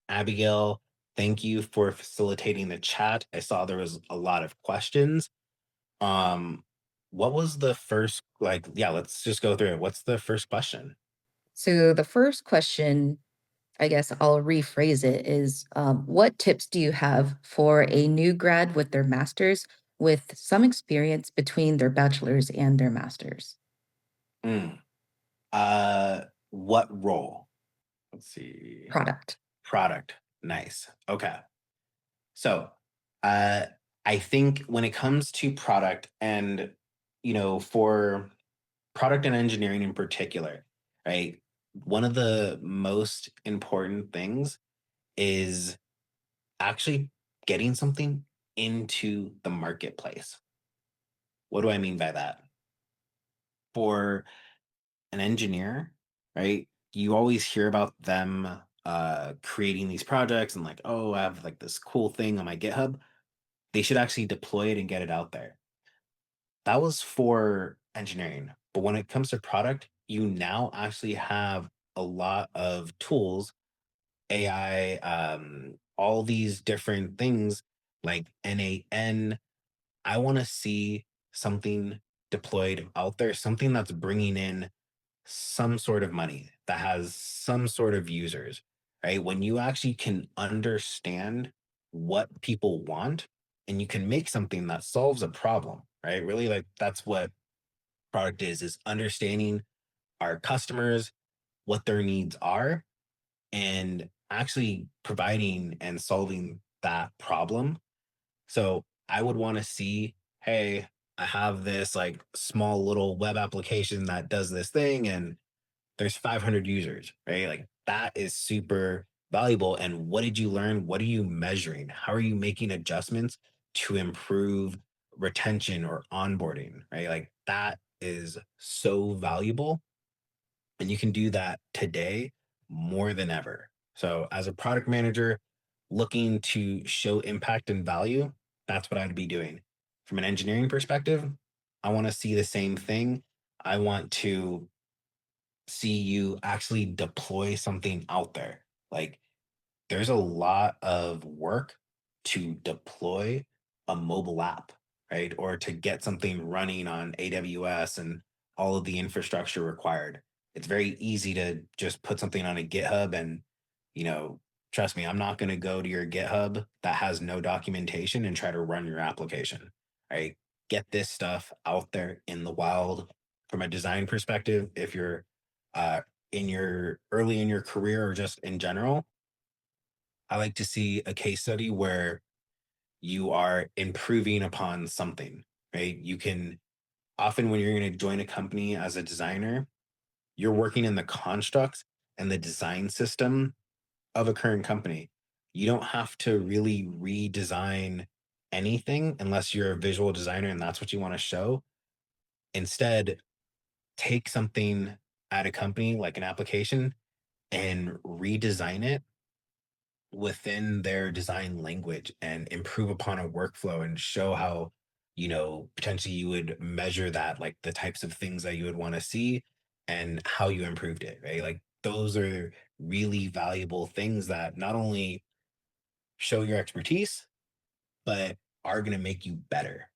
Abigail, thank you for facilitating the chat. I saw there was a lot of questions. Um, what was the first, like, yeah, let's just go through it. What's the first question? So the first question, I guess I'll rephrase it, is what tips do you have for a new grad with their master's with some experience between their bachelor's and their master's? Mm. What role? Let's see. Product. Product. Nice. Okay. So, uh, I think when it comes to product and, for product and engineering in particular, right? One of the most important things is actually getting something into the marketplace. What do I mean by that? For an engineer, right? You always hear about them creating these projects and like, oh, I have like this cool thing on my GitHub. They should actually deploy it and get it out there. That was for engineering. But when it comes to product, you now actually have a lot of tools, AI, all these different things like NAN. I want to see something deployed out there, something that's bringing in some sort of money, that has some sort of users, right? When you actually can understand what people want and you can make something that solves a problem, right? Really, like that's what product is understanding our customers, what their needs are, and actually providing and solving that problem. So I would want to see, hey, I have this like small little web application that does this thing and there's 500 users, right? Like that is super valuable. And what did you learn? What are you measuring? How are you making adjustments to improve retention or onboarding, right? Like that is so valuable. And you can do that today more than ever. So, as a product manager looking to show impact and value, that's what I'd be doing. From an engineering perspective, I want to see the same thing. I want to see you actually deploy something out there. Like there's a lot of work to deploy a mobile app, right? Or to get something running on AWS and all of the infrastructure required. It's very easy to just put something on a GitHub and, you know, trust me, I'm not going to go to your GitHub that has no documentation and try to run your application, right? Get this stuff out there in the wild from a design perspective. If you're uh, in your early in your career or just in general, I like to see a case study where you are improving upon something, right? You can often, when you're going to join a company as a designer, you're working in the constructs and the design system of a current company. You don't have to really redesign anything unless you're a visual designer and that's what you want to show. Instead, take something at a company like an application and redesign it within their design language and improve upon a workflow and show how, potentially you would measure that, like the types of things that you would want to see and how you improved it, right? Like those are really valuable things that not only show your expertise, but are going to make you better.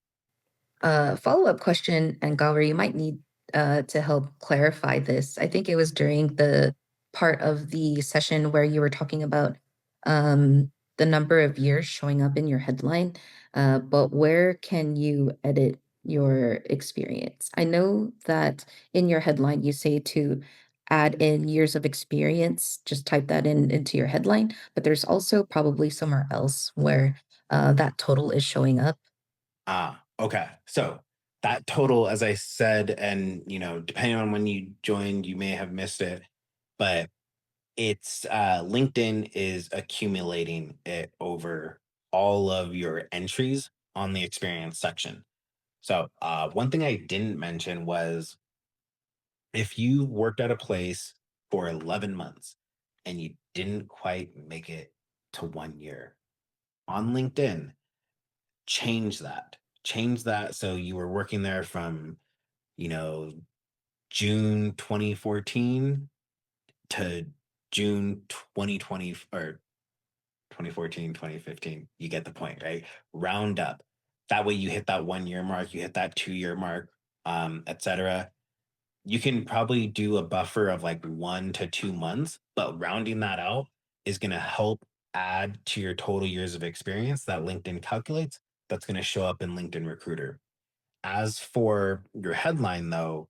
Follow-up question, and Gallery, you might need to help clarify this. I think it was during the part of the session where you were talking about the number of years showing up in your headline, but where can you edit your experience? I know that in your headline you say to add in years of experience, just type that in into your headline, but there's also probably somewhere else where that total is showing up. Okay. So that total, as I said, and depending on when you joined, you may have missed it, but it's LinkedIn is accumulating it over all of your entries on the experience section. So one thing I didn't mention was if you worked at a place for 11 months and you didn't quite make it to 1 year on LinkedIn, change that. Change that so you were working there from, you know, June 2014 to June 2020 or 2014, 2015. You get the point, right? Round up. That way you hit that 1 year mark, you hit that 2 year mark, etc. You can probably do a buffer of like 1 to 2 months, but rounding that out is going to help add to your total years of experience that LinkedIn calculates. That's going to show up in LinkedIn Recruiter. As for your headline, though,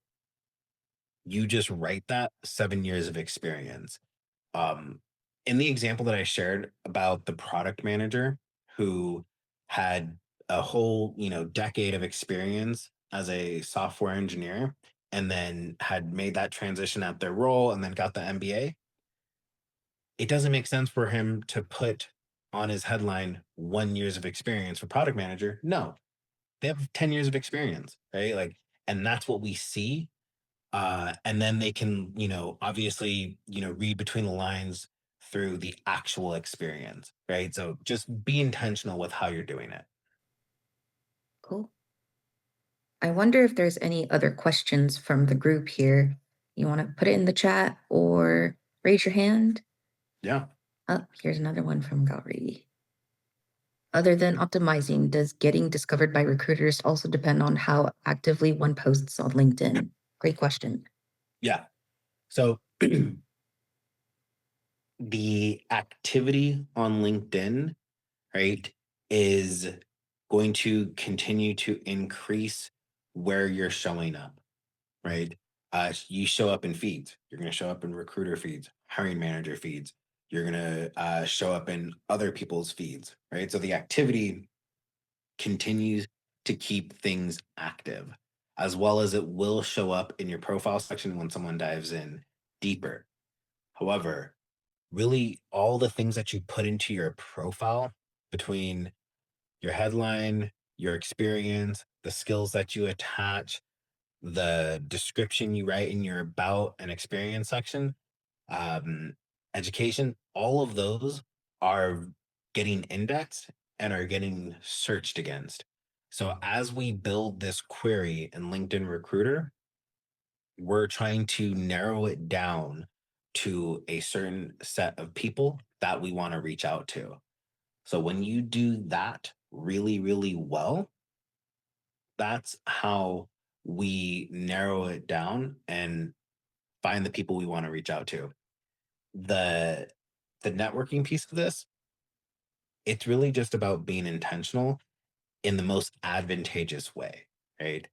you just write that 7 years of experience. Um, in the example that I shared about the product manager who had a whole, decade of experience as a software engineer and then had made that transition at their role and then got the MBA, it doesn't make sense for him to put on his headline 1 years of experience for product manager. No, they have 10 years of experience, right? Like, and that's what we see, and then they can, obviously, read between the lines through the actual experience, right? So just be intentional with how you're doing it. Cool. I wonder if there's any other questions from the group here. You want to put it in the chat or raise your hand? Yeah. Oh, here's another one from Gauri. Other than optimizing, does getting discovered by recruiters also depend on how actively one posts on LinkedIn? Great question. Yeah. So the activity on LinkedIn, right, is going to continue to increase where you're showing up, right? You show up in feeds. You're going to show up in recruiter feeds, hiring manager feeds. You're going to show up in other people's feeds, right? So the activity continues to keep things active, as well as it will show up in your profile section when someone dives in deeper. However, really all the things that you put into your profile between your headline, your experience, the skills that you attach, the description you write in your about and experience section, um, education, all of those are getting indexed and are getting searched against. So as we build this query in LinkedIn Recruiter, we're trying to narrow it down to a certain set of people that we want to reach out to. So when you do that really, really well, that's how we narrow it down and find the people we want to reach out to. The the networking piece of this, it's really just about being intentional in the most advantageous way, right?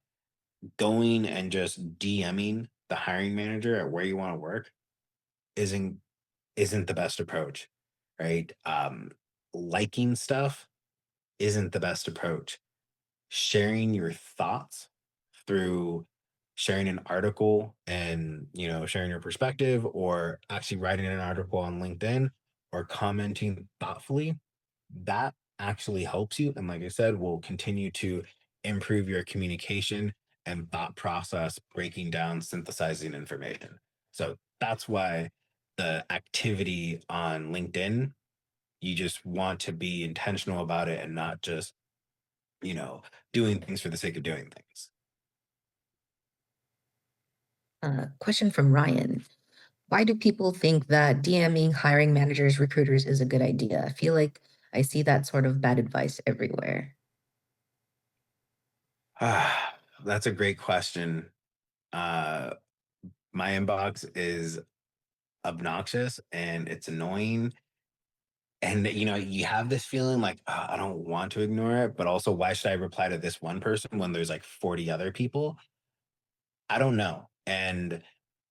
Going and just DMing the hiring manager at where you want to work isn't isn't the best approach, right? Liking stuff isn't the best approach. Sharing your thoughts through sharing an article and sharing your perspective, or actually writing an article on LinkedIn or commenting thoughtfully, that actually helps you, and like I said, will continue to improve your communication and thought process, breaking down, synthesizing information. So that's why the activity on LinkedIn, you just want to be intentional about it and not just you know doing things for the sake of doing things. Question from Ryan. Why do people think that DMing hiring managers, recruiters is a good idea? I feel like I see that sort of bad advice everywhere. That's a great question. uh my inbox is obnoxious and it's annoying, and you have this feeling like, I don't want to ignore it, but also why should I reply to this one person when there's like 40 other people? I don't know. And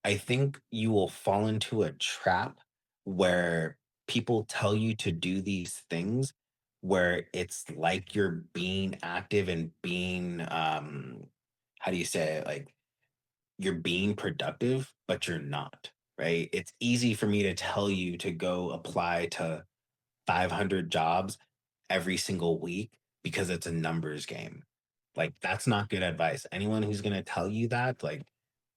I think you will fall into a trap where people tell you to do these things where it's like you're being active and being, how do you say it, like you're being productive, but you're not, right? It's easy for me to tell you to go apply to 500 jobs every single week because it's a numbers game. Like, that's not good advice. Anyone who's going to tell you that, like,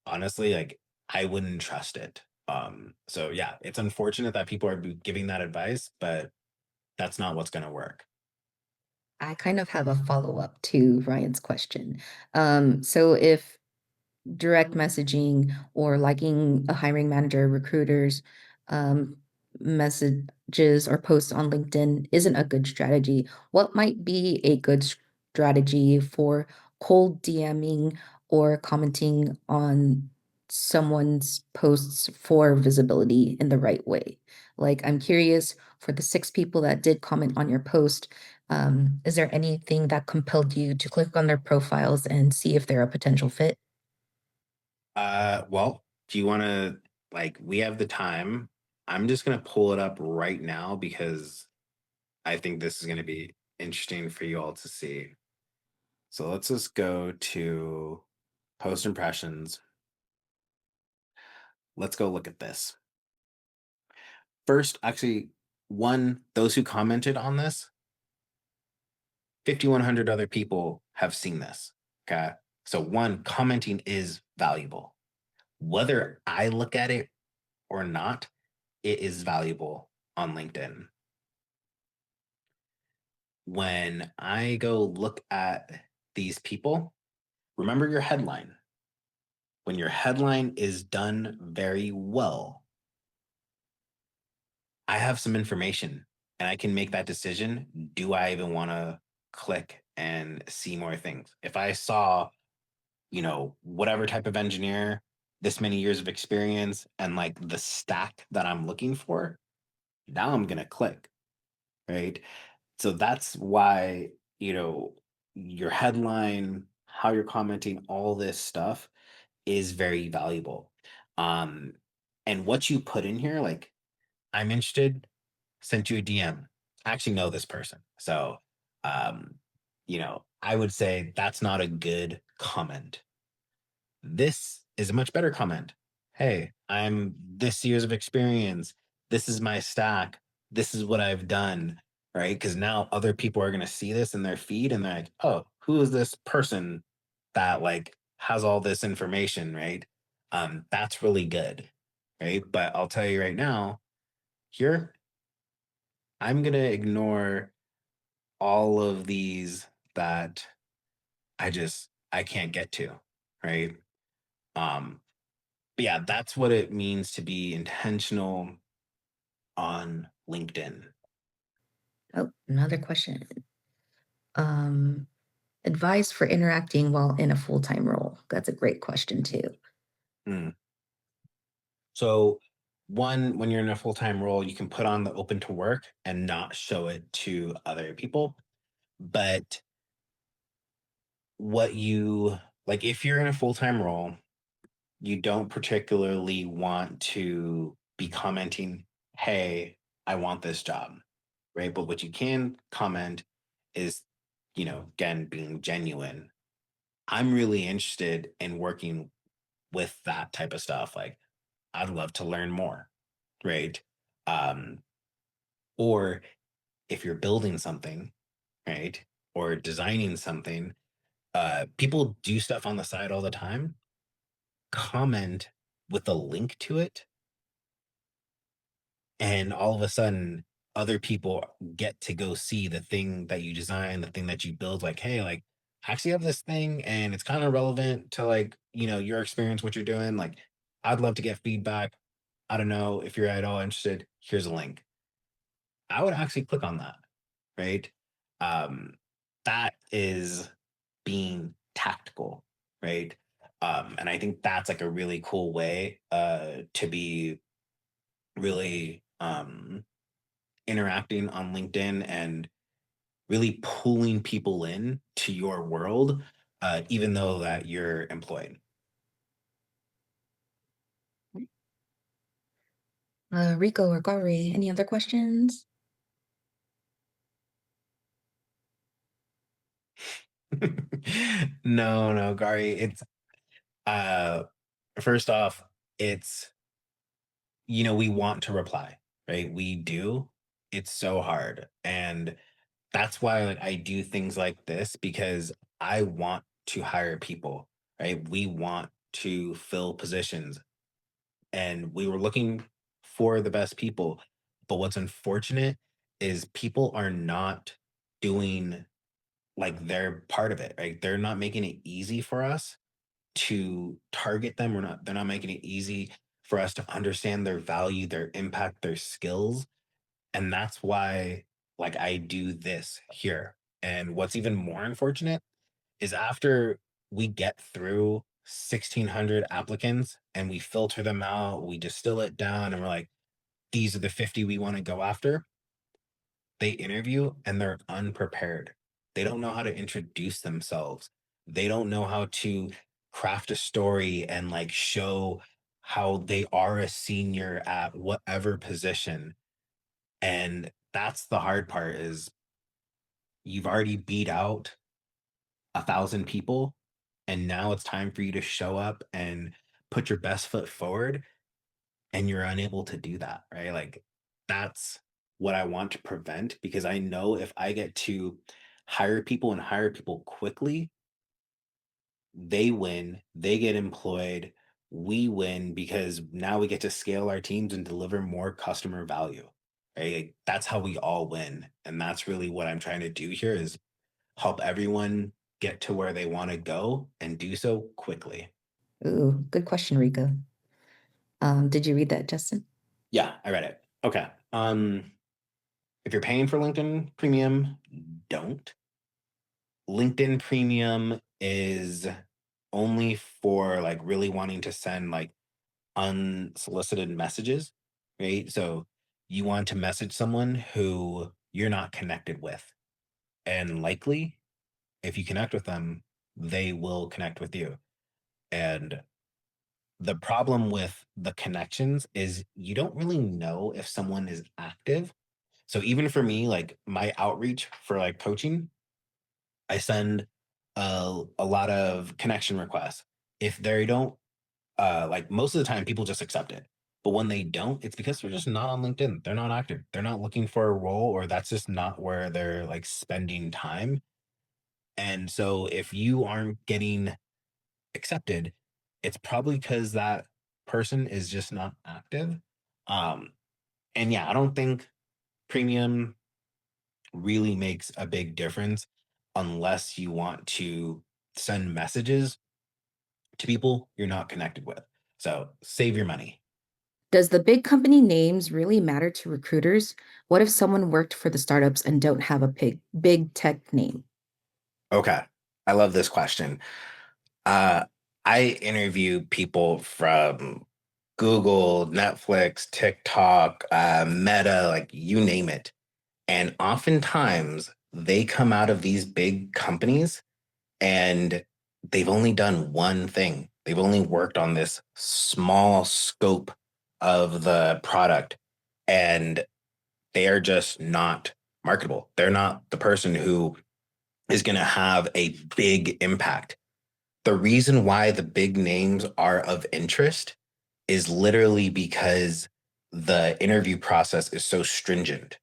honestly, like, I wouldn't trust it. So yeah, it's unfortunate that people are giving that advice, but that's not what's going to work. I kind of have a follow-up to Ryan's question. So if direct messaging or liking a hiring manager, recruiters, um, messages or posts on LinkedIn isn't a good strategy, what might be a good strategy for cold DMing or commenting on someone's posts for visibility in the right way? Like, I'm curious for the 6 people that did comment on your post, is there anything that compelled you to click on their profiles and see if they're a potential fit? Well, do you want to, like, we have the time. I'm just going to pull it up right now because I think this is going to be interesting for you all to see. So let's just go to post impressions. Let's go look at this. First, actually, one, those who commented on this, 5,100 other people have seen this. Okay. So, one, commenting is valuable. Whether I look at it or not, it is valuable on LinkedIn. When I go look at these people, remember your headline. When your headline is done very well, I have some information and I can make that decision. Do I even want to click and see more things? If I saw, whatever type of engineer, this many years of experience, and like the stack that I'm looking for, now I'm going to click, right? So that's why, your headline, how you're commenting, all this stuff is very valuable. Um, and what you put in here, like, I'm interested, sent you a DM. I actually know this person. So, um, I would say that's not a good comment. This is a much better comment. Hey, I'm this years of experience. This is my stack. This is what I've done. Right. Because now other people are going to see this in their feed and they're like, oh, who is this person that like has all this information? Right. That's really good. Right. But I'll tell you right now, here, I'm going to ignore all of these that I can't get to. Right. Um, But yeah, that's what it means to be intentional on LinkedIn. Oh, another question. Um, Advice for interacting while in a full-time role. That's a great question too. Mm. So, one, when you're in a full time role, you can put on the open to work and not show it to other people. But what you like, if you're in a full time role, you don't particularly want to be commenting, hey, I want this job, right? But what you can comment is, again, being genuine. I'm really interested in working with that type of stuff. Like, I'd love to learn more, right? Um, or if you're building something, right, or designing something, people do stuff on the side all the time. Comment with a link to it, and all of a sudden, other people get to go see the thing that you design, the thing that you build. Like, hey, like, I actually have this thing, and it's kind of relevant to like your experience, what you're doing. Like, I'd love to get feedback. I don't know if you're at all interested. Here's a link. I would actually click on that, right? Um, that is being tactical, right? And I think that's like a really cool way to be really interacting on LinkedIn and really pulling people in to your world, even though that you're employed. Rico or Gary, any other questions? No, no, Gary. It's uh first off, it's we want to reply, right? We do. It's so hard. And that's why like I do things like this because I want to hire people, right? We want to fill positions and we were looking for the best people. But what's unfortunate is people are not doing like their part of it, right? They're not making it easy for us to target them. They're not making it easy for us to understand their value, their impact, their skills. And that's why, like, I do this here. And what's even more unfortunate is after we get through 1,600 applicants and we filter them out, we distill it down, and we're like, these are the 50 we want to go after. They interview and they're unprepared. They don't know how to introduce themselves. They don't know how to craft a story and like show how they are a senior at whatever position. And that's the hard part is you've already beat out 1,000 people, and now it's time for you to show up and put your best foot forward, and you're unable to do that, right? Like, that's what I want to prevent, because I know if I get to hire people and hire people quickly, they win, they get employed, we win because now we get to scale our teams and deliver more customer value. Right? Like, that's how we all win. And that's really what I'm trying to do here is help everyone get to where they want to go and do so quickly. Ooh, good question, Rico. Did you read that, Justin? Yeah, I read it. Okay. If you're paying for LinkedIn Premium, don't. LinkedIn Premium is only for like really wanting to send like unsolicited messages, right? So you want to message someone who you're not connected with. And likely, if you connect with them, they will connect with you. And the problem with the connections is you don't really know if someone is active. So even for me, like my outreach for like coaching, I send a lot of connection requests. If they don't, like most of the time, people just accept it. But when they don't, it's because they're just not on LinkedIn. They're not active. They're not looking for a role, or that's just not where they're like spending time. And so if you aren't getting accepted, it's probably because that person is just not active. Um, and yeah, I don't think premium really makes a big difference unless you want to send messages to people you're not connected with. So save your money. Does the big company names really matter to recruiters? What if someone worked for the startups and don't have a big tech name? Okay. I love this question. Uh, I interview people from Google, Netflix, TikTok, Meta, like you name it. And oftentimes they come out of these big companies and they've only done one thing. They've only worked on this small scope of the product, and they are just not marketable. They're not the person who is going to have a big impact. The reason why the big names are of interest is literally because the interview process is so stringent.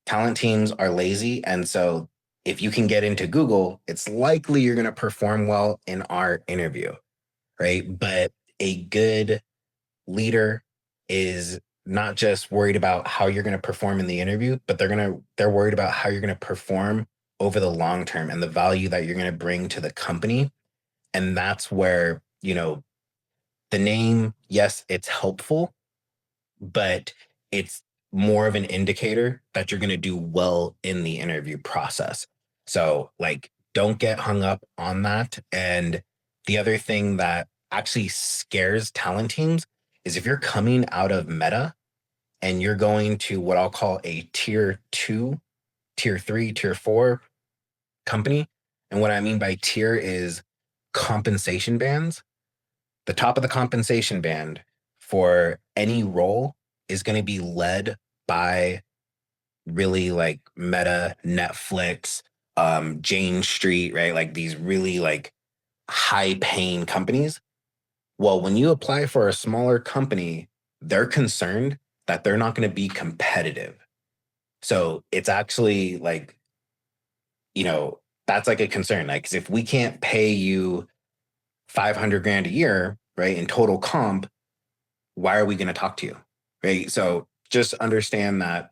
Talent teams are lazy. And so if you can get into Google, it's likely you're going to perform well in our interview, right? But a good leader is not just worried about how you're going to perform in the interview, but they're worried about how you're going to perform over the long term and the value that you're going to bring to the company. And that's where, the name, yes, it's helpful, but it's more of an indicator that you're going to do well in the interview process. So, like, don't get hung up on that. And the other thing that actually scares talent teams is if you're coming out of Meta and you're going to what I'll call a tier two, tier three, tier four company. And what I mean by tier is compensation bands. The top of the compensation band for any role is going to be led by really like Meta, Netflix, Jane Street, right? Like these really like high paying companies. Well, when you apply for a smaller company, they're concerned that they're not going to be competitive. So it's actually like, that's like a concern. Like, 'cause if we can't pay you 500 grand a year, right, in total comp, why are we going to talk to you? Right. So just understand that,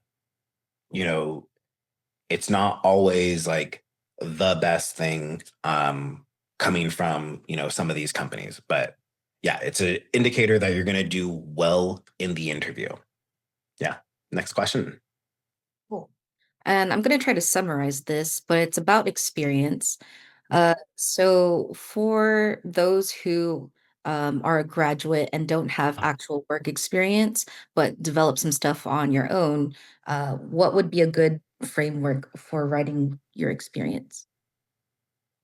you know, it's not always like the best thing coming from, some of these companies. But Yeah, it's an indicator that you're going to do well in the interview. Yeah. Next question. Cool. And I'm going to try to summarize this, but it's about experience. So for those who are a graduate and don't have actual work experience, but develop some stuff on your own, what would be a good framework for writing your experience?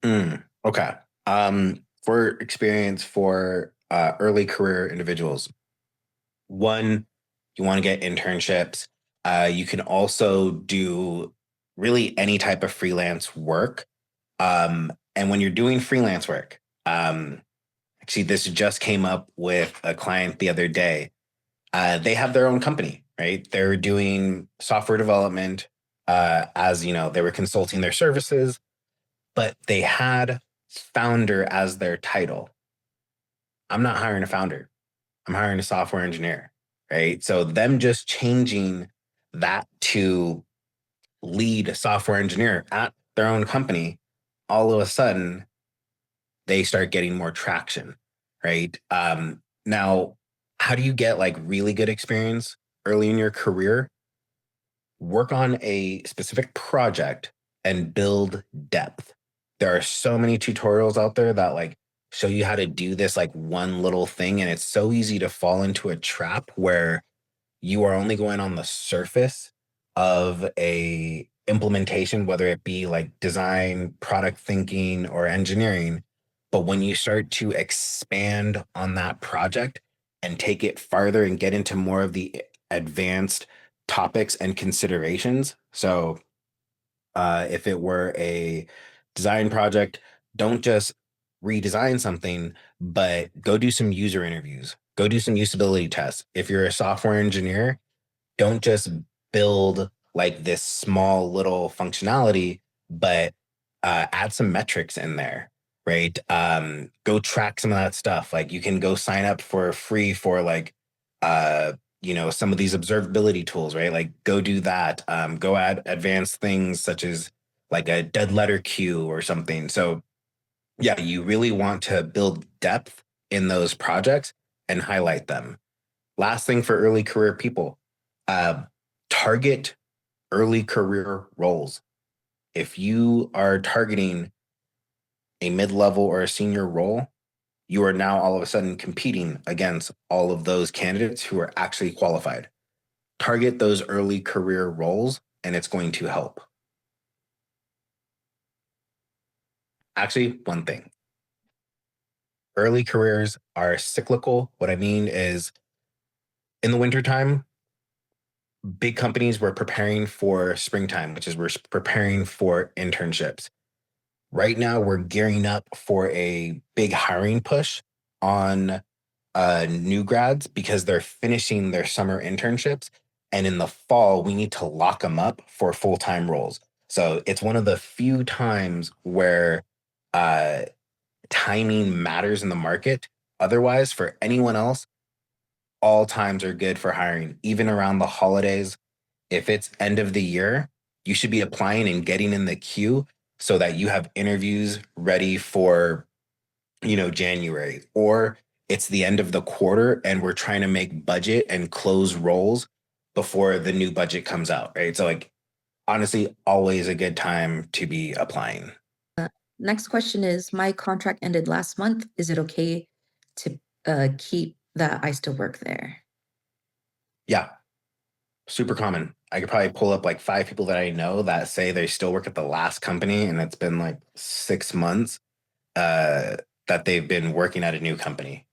Okay. For experience for early career individuals, one, you want to get internships. You can also do really any type of freelance work. And when you're doing freelance work, actually, this just came up with a client the other day. They have their own company, right? They're doing software development, as you know, they were consulting their services, but they had founder as their title. I'm not hiring a founder. I'm hiring a software engineer, right? So them just changing that to lead software engineer at their own company, all of a sudden they start getting more traction, right? Now, how do you get like really good experience early in your career? Work on a specific project and build depth. There are so many tutorials out there that like show you how to do this like one little thing. And it's so easy to fall into a trap where you are only going on the surface of a implementation, whether it be like design, product thinking, or engineering. But when you start to expand on that project and take it farther and get into more of the advanced topics and considerations. So if it were a design project, don't just redesign something, but go do some user interviews, go do some usability tests. If you're a software engineer, don't just build like this small little functionality, but add some metrics in there, right? Go track some of that stuff. Like you can go sign up for free for like, uh, some of these observability tools, right? Like go do that. Go add advanced things such as like a dead letter queue or something. So yeah, you really want to build depth in those projects and highlight them. Last thing for early career people, uh, target early career roles. If you are targeting a mid level or a senior role, you are now all of a sudden competing against all of those candidates who are actually qualified. Target those early career roles, and it's going to help. Actually, one thing, early careers are cyclical. What I mean is, in the wintertime, big companies were preparing for springtime, which is we're preparing for internships. Right now, we're gearing up for a big hiring push on new grads because they're finishing their summer internships. And in the fall, we need to lock them up for full time roles. So it's one of the few times where uh, timing matters in the market. Otherwise, for anyone else, all times are good for hiring, even around the holidays. If it's end of the year, you should be applying and getting in the queue so that you have interviews ready for, January, or it's the end of the quarter and we're trying to make budget and close roles before the new budget comes out, right? So like honestly, always a good time to be applying. Next question is, my contract ended last month. Is it okay to keep that I still work there? Yeah, super common. I could probably pull up like five people that I know that say they still work at the last company and it's been like 6 months uh, that they've been working at a new company.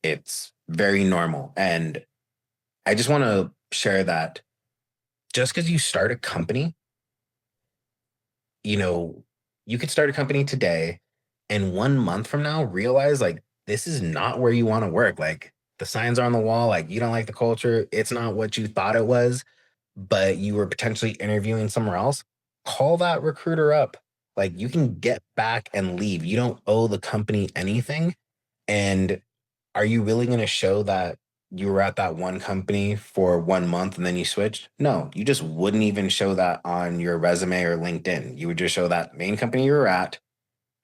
It's very normal. And I just want to share that just because you start a company, you know, you could start a company today and 1 month from now realize like this is not where you want to work. Like the signs are on the wall, like you don't like the culture, it's not what you thought it was, but you were potentially interviewing somewhere else. Call that recruiter up. Like you can get back and leave. You don't owe the company anything. And are you really going to show that you were at that one company for 1 month and then you switched? No, you just wouldn't even show that on your resume or LinkedIn. You would just show that main company you were at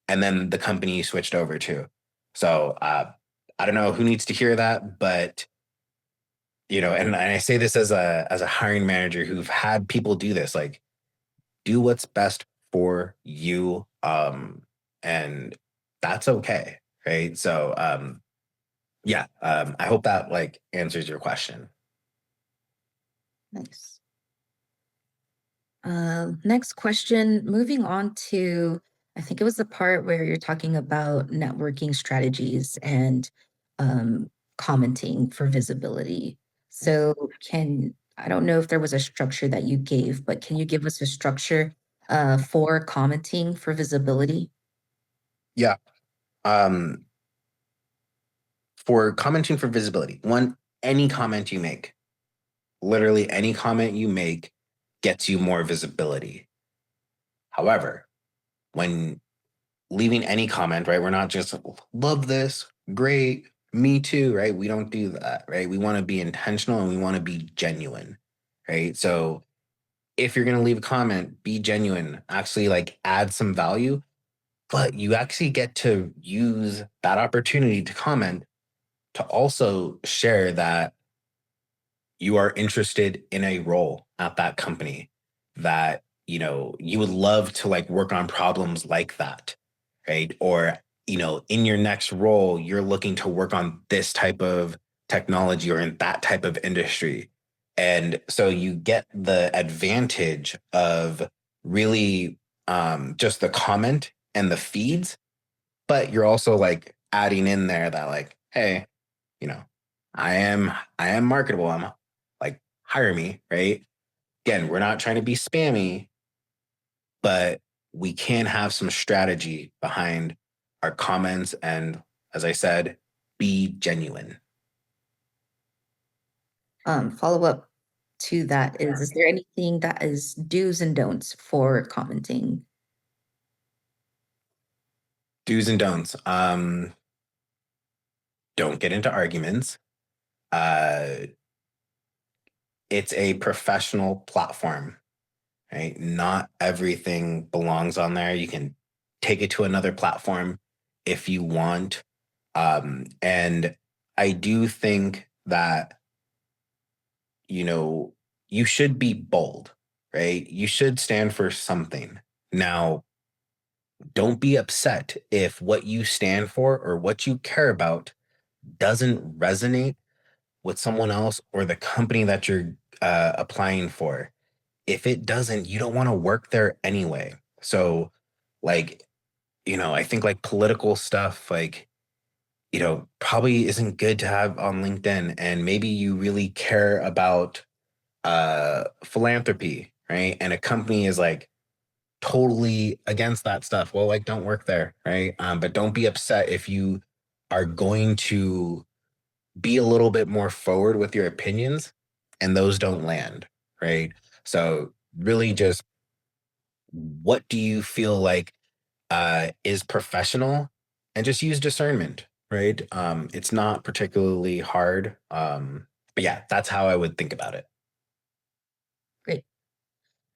and then the company you switched over to. So I don't know who needs to hear that, but and I say this as a hiring manager who've had people do this, like do what's best for you, and that's okay, right? So yeah, I hope that like answers your question. Nice. Next question, moving on to, I think it was the part where you're talking about networking strategies and um, commenting for visibility. So I don't know if there was a structure that you gave, but can you give us a structure for commenting for visibility? Yeah. Um, for commenting for visibility, one, any comment you make, literally any comment you make gets you more visibility. However, when leaving any comment, right, we're not just love this, great, me too, right? We don't do that, right? We want to be intentional and we want to be genuine, right? So if you're going to leave a comment, be genuine, actually like add some value, but you actually get to use that opportunity to comment to also share that you are interested in a role at that company, that you would love to like work on problems like that, right? Or in your next role you're looking to work on this type of technology or in that type of industry, and so you get the advantage of really just the comment and the feeds, but you're also like adding in there that like, hey, you know, I am marketable. I'm like, hire me, right? Again, we're not trying to be spammy, but we can have some strategy behind our comments and, as I said, be genuine. Follow up to that is there anything that is do's and don'ts for commenting? Do's and don'ts. Don't get into arguments. Uh, it's a professional platform, right? Not everything belongs on there. You can take it to another platform if you want. And I do think that, you know, you should be bold, right? You should stand for something. Now, don't be upset if what you stand for or what you care about doesn't resonate with someone else or the company that you're applying for. If it doesn't, you don't want to work there anyway. So, like, I think like political stuff, like, probably isn't good to have on LinkedIn. And maybe you really care about philanthropy, right? And a company is like totally against that stuff. Well, like, don't work there, right? But don't be upset if you are going to be a little bit more forward with your opinions and those don't land, right? So, really, just what do you feel like is professional, and just use discernment, right? It's not particularly hard. But yeah, that's how I would think about it. Great.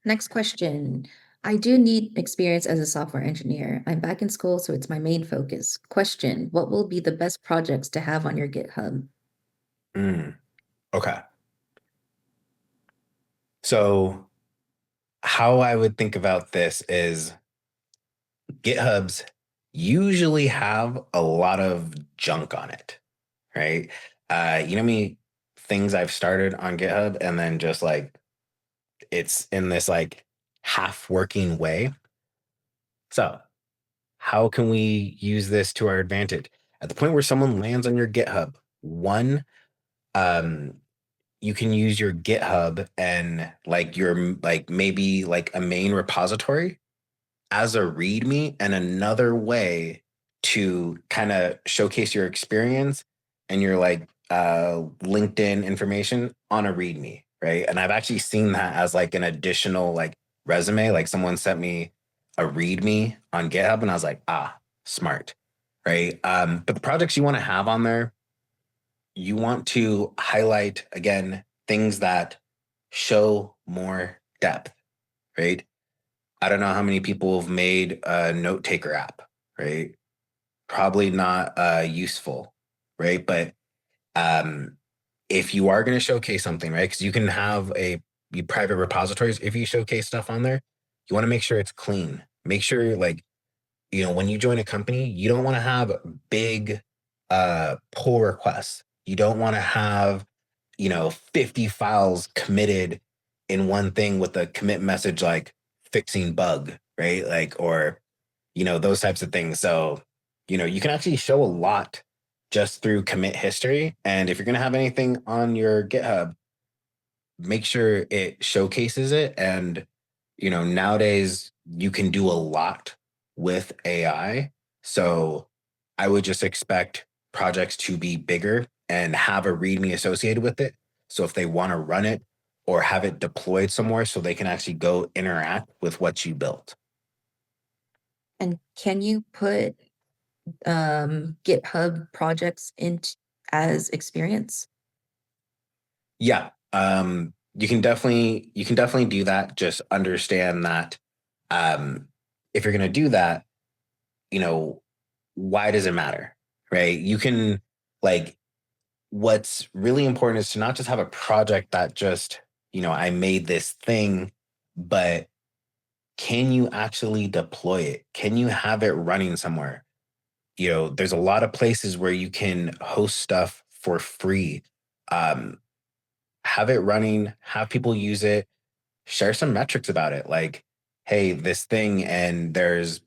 Next question. I do need experience as a software engineer. I'm back in school, so it's my main focus. Question, what will be the best projects to have on your GitHub? Mm, okay. So, how I would think about this is GitHubs usually have a lot of junk on it, right? How many things I've started on GitHub and then just like it's in this like half working way. So, how can we use this to our advantage? At the point where someone lands on your GitHub, one, um, you can use your GitHub and like your like maybe like a main repository as a README and another way to kind of showcase your experience and your like LinkedIn information on a README, right? And I've actually seen that as like an additional like resume. Like someone sent me a README on GitHub, and I was like, smart, right? But the projects you want to have on there, you want to highlight again things that show more depth, right? I don't know how many people have made a note taker app, right? probably not useful, right? But um, if you are going to showcase something, right? Because you can have private repositories. If you showcase stuff on there, you want to make sure it's clean. Make sure, like, when you join a company, you don't want to have big pull requests. You don't want to have 50 files committed in one thing with a commit message like fixing bug, right? Like, or those types of things. So you can actually show a lot just through commit history. And if you're going to have anything on your GitHub, make sure it showcases it. And nowadays you can do a lot with AI. So I would just expect projects to be bigger and have a README associated with it. So if they want to run it or have it deployed somewhere, so they can actually go interact with what you built. And can you put GitHub projects into as experience? Yeah. You can definitely do that. Just understand that if you're going to do that, you know, why does it matter? Right? You can, like, what's really important is to not just have a project that just, I made this thing, but can you actually deploy it? Can you have it running somewhere? There's a lot of places where you can host stuff for free. Um, have it running, have people use it, share some metrics about it. Like, hey, this thing, and there's,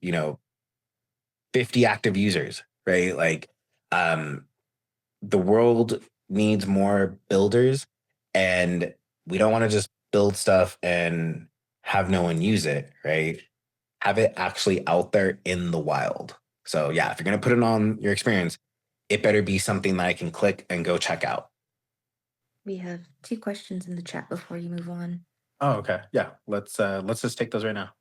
50 active users, right? Like, um, the world needs more builders, and we don't want to just build stuff and have no one use it, right? Have it actually out there in the wild. So yeah, if you're going to put it on your experience, it better be something that I can click and go check out. We have 2 questions in the chat before you move on. Oh, okay. Yeah. Let's just take those right now.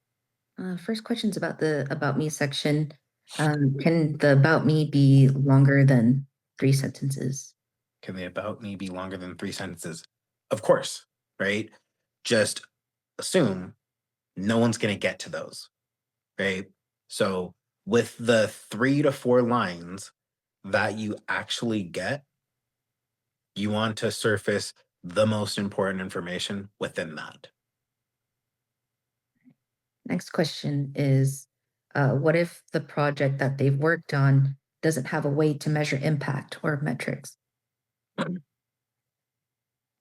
First question's about the About Me section. Can the About Me be longer than 3 sentences? Can the about me be longer than 3 sentences? Of course, right? Just assume no one's going to get to those, right? So with the 3 to 4 lines that you actually get, you want to surface the most important information within that. Next question is, what if the project that they've worked on doesn't have a way to measure impact or metrics?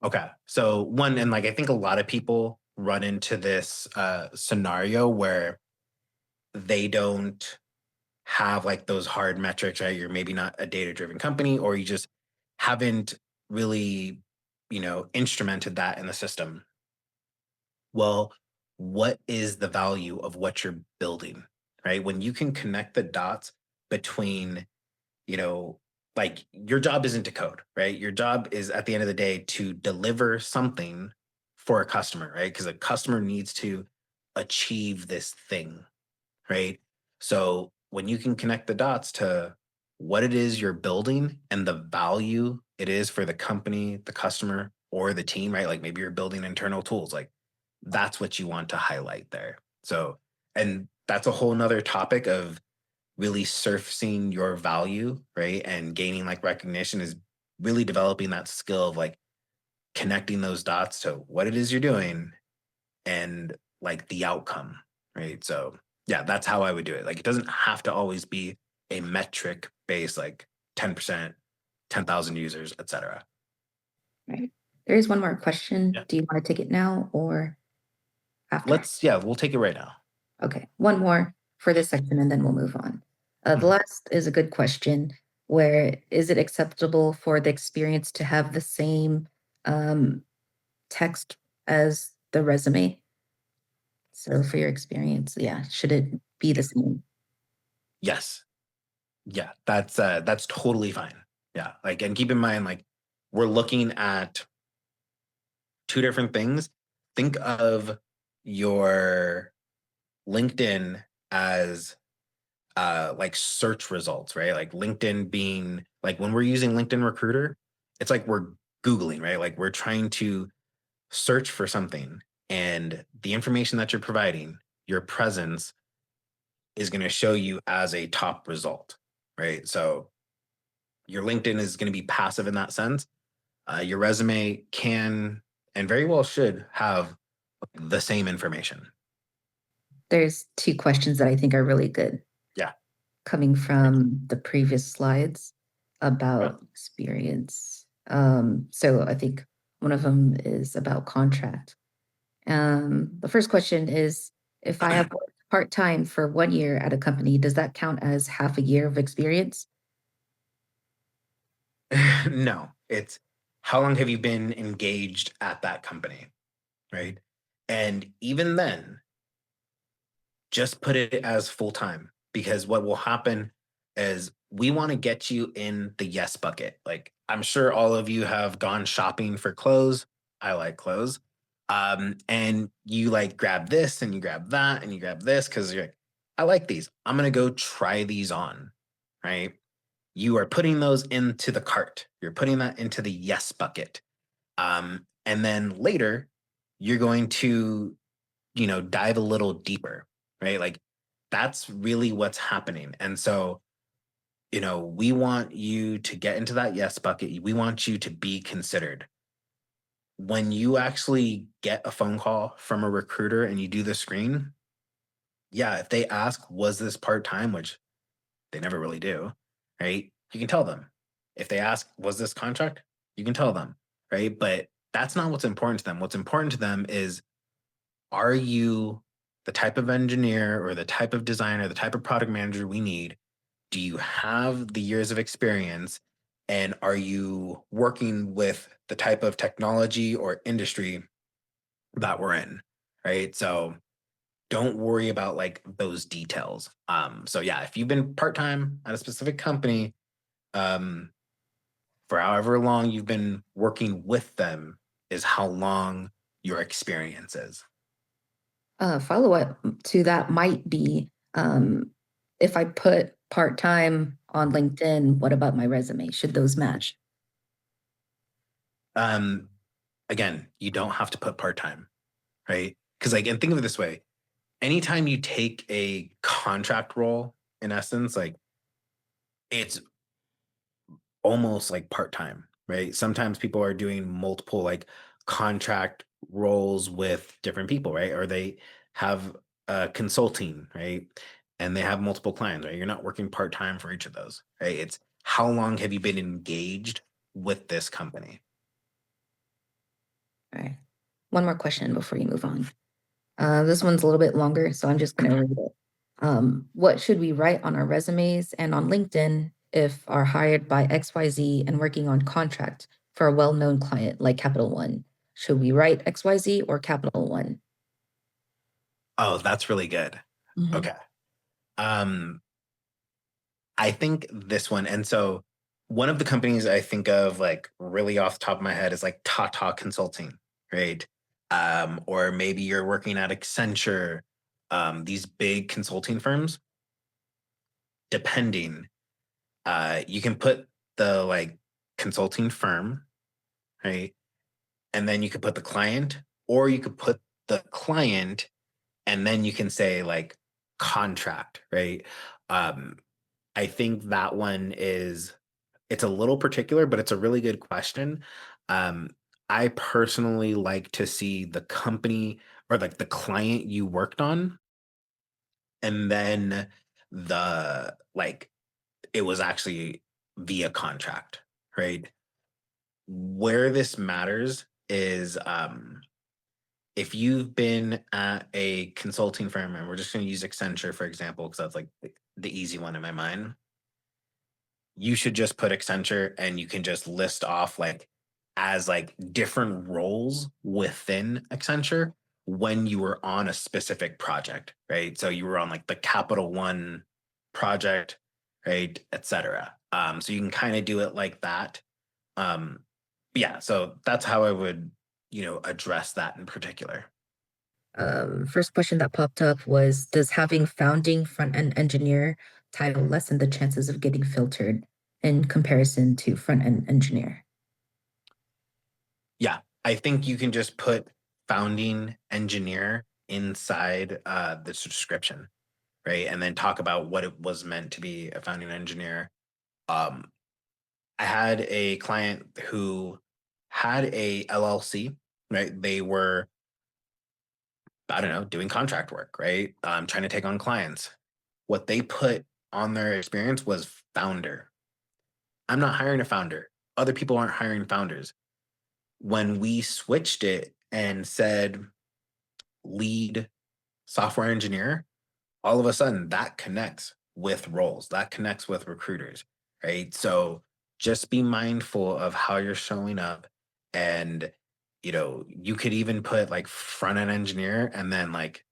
Okay. So one, and like I think a lot of people run into this scenario where they don't have like those hard metrics, right? You're maybe not a data driven company, or you just haven't really, instrumented that in the system. Well, what is the value of what you're building, right? When you can connect the dots between, you know, like your job isn't to code, right? Your job is at the end of the day to deliver something for a customer, right? Because a customer needs to achieve this thing, right? So when you can connect the dots to what it is you're building and the value it is for the company, the customer, or the team, right? Like maybe you're building internal tools, like that's what you want to highlight there. So, and that's a whole nother topic of really surfacing your value, right? And gaining like recognition is really developing that skill of like connecting those dots to what it is you're doing and like the outcome, right? So yeah, that's how I would do it. Like it doesn't have to always be a metric based, like 10%, 10,000 users, etc. Right. There is one more question. Yeah. Do you want to take it now or after? Yeah, we'll take it right now. Okay, one more for this section and then we'll move on. The Mhm. last is a good question. Where is it acceptable for the experience to have the same um, text as the resume? So for your experience, yeah, should it be the same? Yes. Yeah, that's totally fine. Yeah. Like, and keep in mind, like, we're looking at two different things. Think of your LinkedIn as like search results, right? Like LinkedIn being like when we're using LinkedIn Recruiter, it's like we're Googling, right? Like we're trying to search for something, and the information that you're providing, your presence is going to show you as a top result, right? So your LinkedIn is going to be passive in that sense. Your resume can and very well should have the same information. There's two questions that I think are really good Yeah. coming from the previous slides Wow. about experience. So I think one of them is about contract. The first question is, if I have worked part-time for 1 year at a company, does that count as half a year of experience? No, it's how long have you been engaged at that company, right? And even then, just put it as full time because what will happen is we want to get you in the yes bucket. Like I'm sure all of you have gone shopping for clothes. I like clothes. And you like grab this and you grab that and you grab this because you're like, I like these. I'm gonna go try these on, right? You are putting those into the cart. You're putting that into the yes bucket. And then later, you're going to dive a little deeper, right? Like that's really what's happening. And so, we want you to get into that yes bucket. We want you to be considered. When you actually get a phone call from a recruiter and you do the screen, yeah, if they ask, was this part time, which they never really do, right? You can tell them. If they ask, was this contract? You can tell them, right? But that's not what's important to them. What's important to them is, are you the type of engineer or the type of designer, the type of product manager we need? Do you have the years of experience? And are you working with the type of technology or industry that we're in? Right. So don't worry about like those details. So yeah, if you've been part-time at a specific company, um, for however long you've been working with them is how long your experience is. Follow-up to that might be, if I put part-time on LinkedIn, what about my resume? Should those match? Um, Again, you don't have to put part-time, right? Because like, and think of it this way: anytime you take a contract role, in essence, like it's almost like part-time, right? Sometimes people are doing multiple like contract roles with different people, right? Or they have consulting, right? And they have multiple clients, right? You're not working part-time for each of those, right? It's how long have you been engaged with this company? All right. One more question before you move on. This one's a little bit longer, so I'm just going to read it. What should we write on our resumes and on LinkedIn if are hired by XYZ and working on contract for a well-known client like Capital One? Should we write XYZ or Capital One? Oh, that's really good. Mhm. Okay. Um, I think this one, and so one of the companies I think of like really off the top of my head is like Tata Consulting, right? Or maybe you're working at Accenture, these big consulting firms, depending. You can put the like consulting firm, right? And then you could put the client, or you could put the client and then you can say like contract, right? Um, I think that one is it's a little particular, but it's a really good question. Um, I personally like to see the company or like the client you worked on, and then the like it was actually via contract, right? Where this matters is if you've been at a consulting firm, and we're just going to use Accenture for example, because that's like the easy one in my mind. You should just put Accenture and you can just list off like as like different roles within Accenture when you were on a specific project, right? So you were on like the Capital One project, right, etc. So you can kind of do it like that. Um, yeah, so that's how I would, address that in particular. First question that popped up was, does having founding front-end engineer title lessen the chances of getting filtered in comparison to front-end engineer? Yeah, I think you can just put founding engineer inside the description. right? And then talk about what it was meant to be a founding engineer. Um, I had a client who had a LLC, right? They were, I don't know, doing contract work, right? Trying to take on clients. What they put on their experience was founder. I'm not hiring a founder. Other people aren't hiring founders. When we switched it and said lead software engineer, all of a sudden that connects with roles, that connects with recruiters, right? So just be mindful of how you're showing up. And, you could even put like front end engineer and then like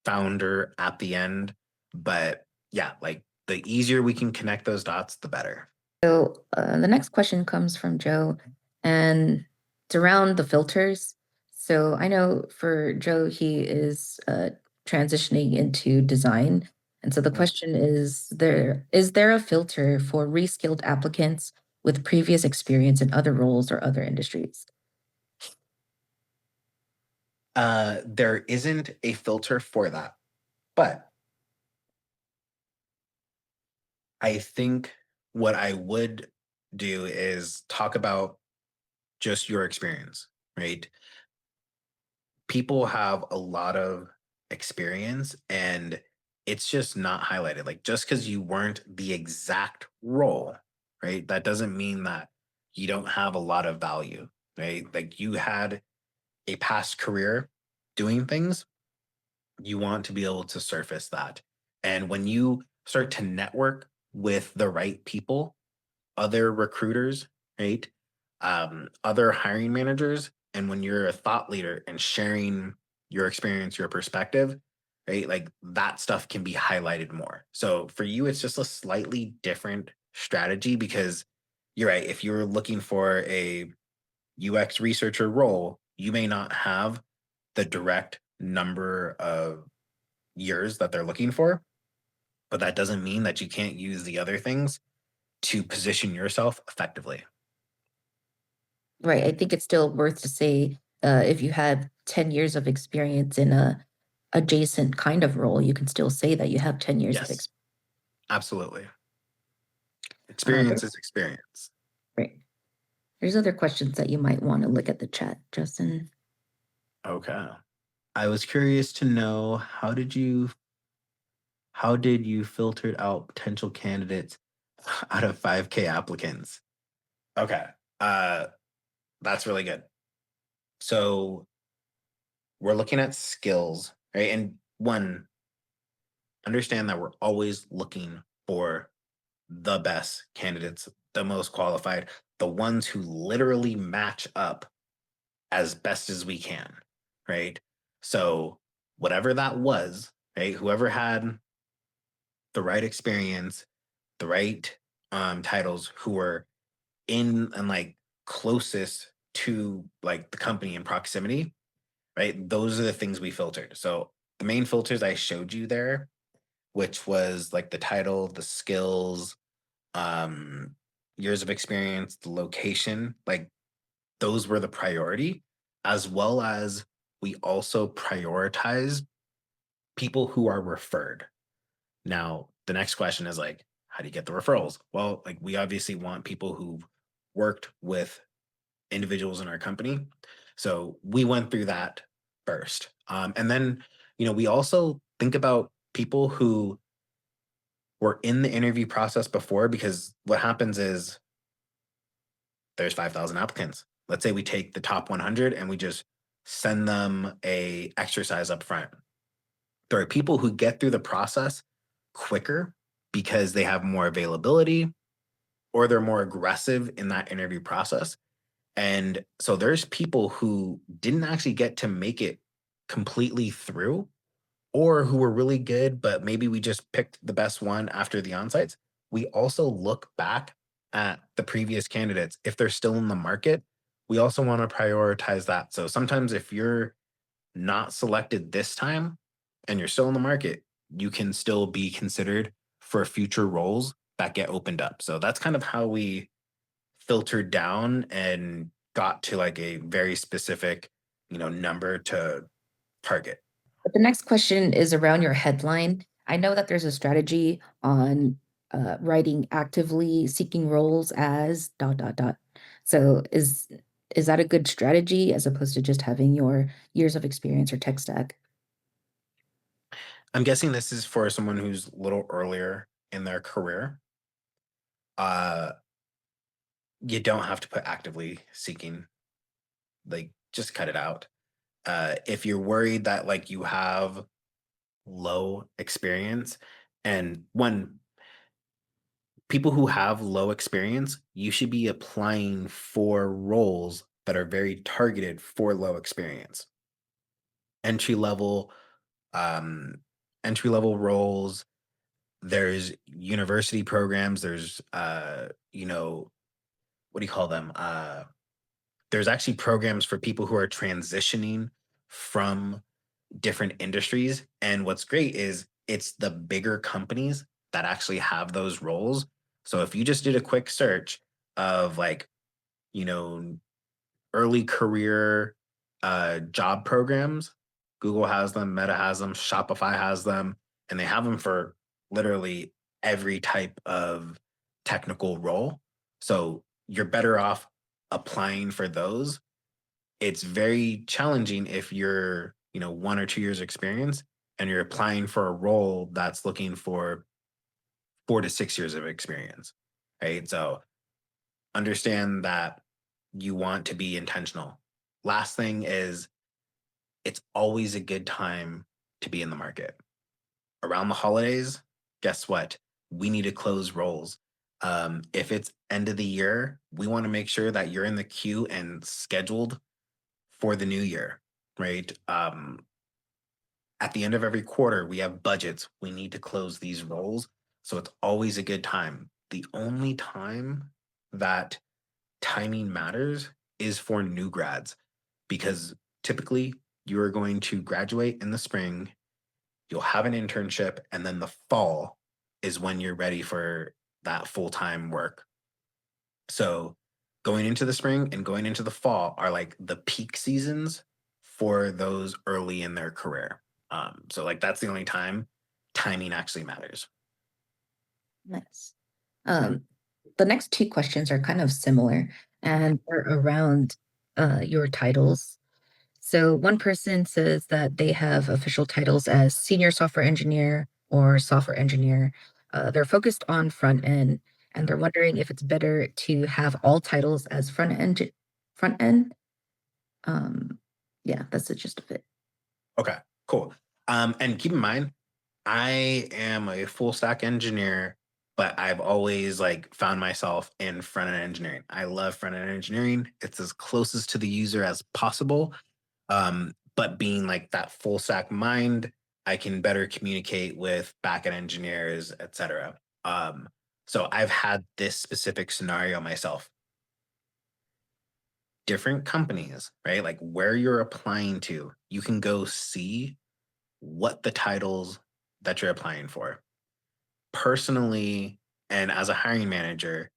founder at the end. But yeah, like the easier we can connect those dots, the better. So the next question comes from Joe, and it's around the filters. So I know for Joe, he is transitioning into design, and so the Mm. question is there a filter for reskilled applicants with previous experience in other roles or other industries? There isn't a filter for that, but I think what I would do is talk about just your experience, right? People have a lot of experience and it's just not highlighted. Like just because you weren't the exact role, right? That doesn't mean that you don't have a lot of value, right? Like you had a past career doing things, you want to be able to surface that. And when you start to network with the right people, other recruiters, right? Other hiring managers. And when you're a thought leader and sharing your experience, your perspective, right? Like that stuff can be highlighted more. So for you, it's just a slightly different strategy because you're right. If you're looking for a UX researcher role, you may not have the direct number of years that they're looking for, but that doesn't mean that you can't use the other things to position yourself effectively. Right. I think it's still worth to say if you have 10 years of experience in a adjacent kind of role, you can still say that you have 10 years of Yes, experience. absolutely. Experience is There's experience. right. There's other questions that you might want to look at the chat, Justin. Okay. I was curious to know how did you filter out potential candidates out of 5K applicants? Okay. Uh that's really good. So we're looking at skills, right? And one, understand that we're always looking for the best candidates, the most qualified, the ones who literally match up as best as we can, right? So whatever that was, right? Whoever had the right experience, the right titles, who were in and like closest to like the company in proximity, right? Those are the things we filtered. So the main filters I showed you there, which was like the title, the skills, um, years of experience, the location, like those were the priority, as well as we also prioritize people who are referred. Now, the next question is like, how do you get the referrals? Well, like we obviously want people who've worked with individuals in our company. So we went through that first. And then, we also think about people who were in the interview process before because what happens is there's 5,000 applicants. Let's say we take the top 100 and we just send them a exercise up front. There are people who get through the process quicker because they have more availability or they're more aggressive in that interview process. And so there's people who didn't actually get to make it completely through or who were really good, but maybe we just picked the best one after the onsites. We also look back at the previous candidates. If they're still in the market, we also want to prioritize that. So sometimes if you're not selected this time and you're still in the market, you can still be considered for future roles that get opened up. So that's kind of how we filtered down and got to like a very specific, number to target. But the next question is around your headline. I know that there's a strategy on writing actively seeking roles as dot dot dot. So is that a good strategy as opposed to just having your years of experience or tech stack? I'm guessing this is for someone who's a little earlier in their career. Uh, you don't have to put actively seeking, like just cut it out. If you're worried that like you have low experience, and when people who have low experience, you should be applying for roles that are very targeted for low experience. Entry level, um, entry level roles. There's university programs. There's, what do you call them? There's actually programs for people who are transitioning from different industries. And what's great is it's the bigger companies that actually have those roles. So if you just did a quick search of like, you know, early career job programs, Google has them, Meta has them, Shopify has them, and they have them for literally every type of technical role. So you're better off applying for those. It's very challenging if you're, 1 or 2 years experience and you're applying for a role that's looking for 4 to 6 years of experience. Right. So understand that you want to be intentional. Last thing is it's always a good time to be in the market. Around the holidays, guess what? We need to close roles. If it's end of the year, we want to make sure that you're in the queue and scheduled for the new year, right? At the end of every quarter, we have budgets. We need to close these roles. So it's always a good time. The only time that timing matters is for new grads because typically you are going to graduate in the spring, you'll have an internship, and then the fall is when you're ready for that full time work. So going into the spring and going into the fall are like the peak seasons for those early in their career. So like that's the only time timing actually matters. Nice. Um, the next two questions are kind of similar and they're around your titles. So one person says that they have official titles as senior software engineer or software engineer. They're focused on front end, and they're wondering if it's better to have all titles as front end. Um, yeah, that's the gist of it. Okay, cool. And keep in mind, I am a full stack engineer, but I've always like found myself in front end engineering. I love front end engineering. It's as closest to the user as possible. But being like that full stack mind, I can better communicate with backend engineers, etc. So I've had this specific scenario myself. Different companies, right? Like where you're applying to, you can go see what the titles that you're applying for. Personally, and as a hiring manager,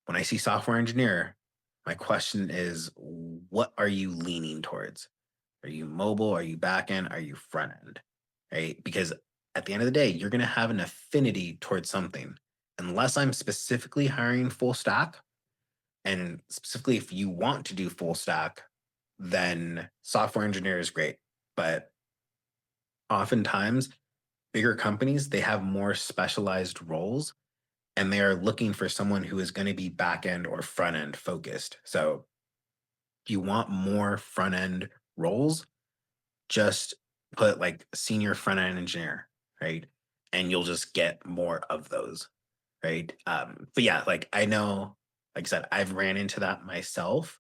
when I see software engineer, my question is, what are you leaning towards? Are you mobile? Are you back end? Are you front end? Right? Because at the end of the day, you're going to have an affinity towards something. Unless I'm specifically hiring full stack, and specifically if you want to do full stack, then software engineer is great. But oftentimes, bigger companies, they have more specialized roles and they are looking for someone who is going to be back end or front end focused. So you want more front end roles, just put like senior front end engineer, right? And you'll just get more of those, right? But yeah, like I know, like I said, I've ran into that myself,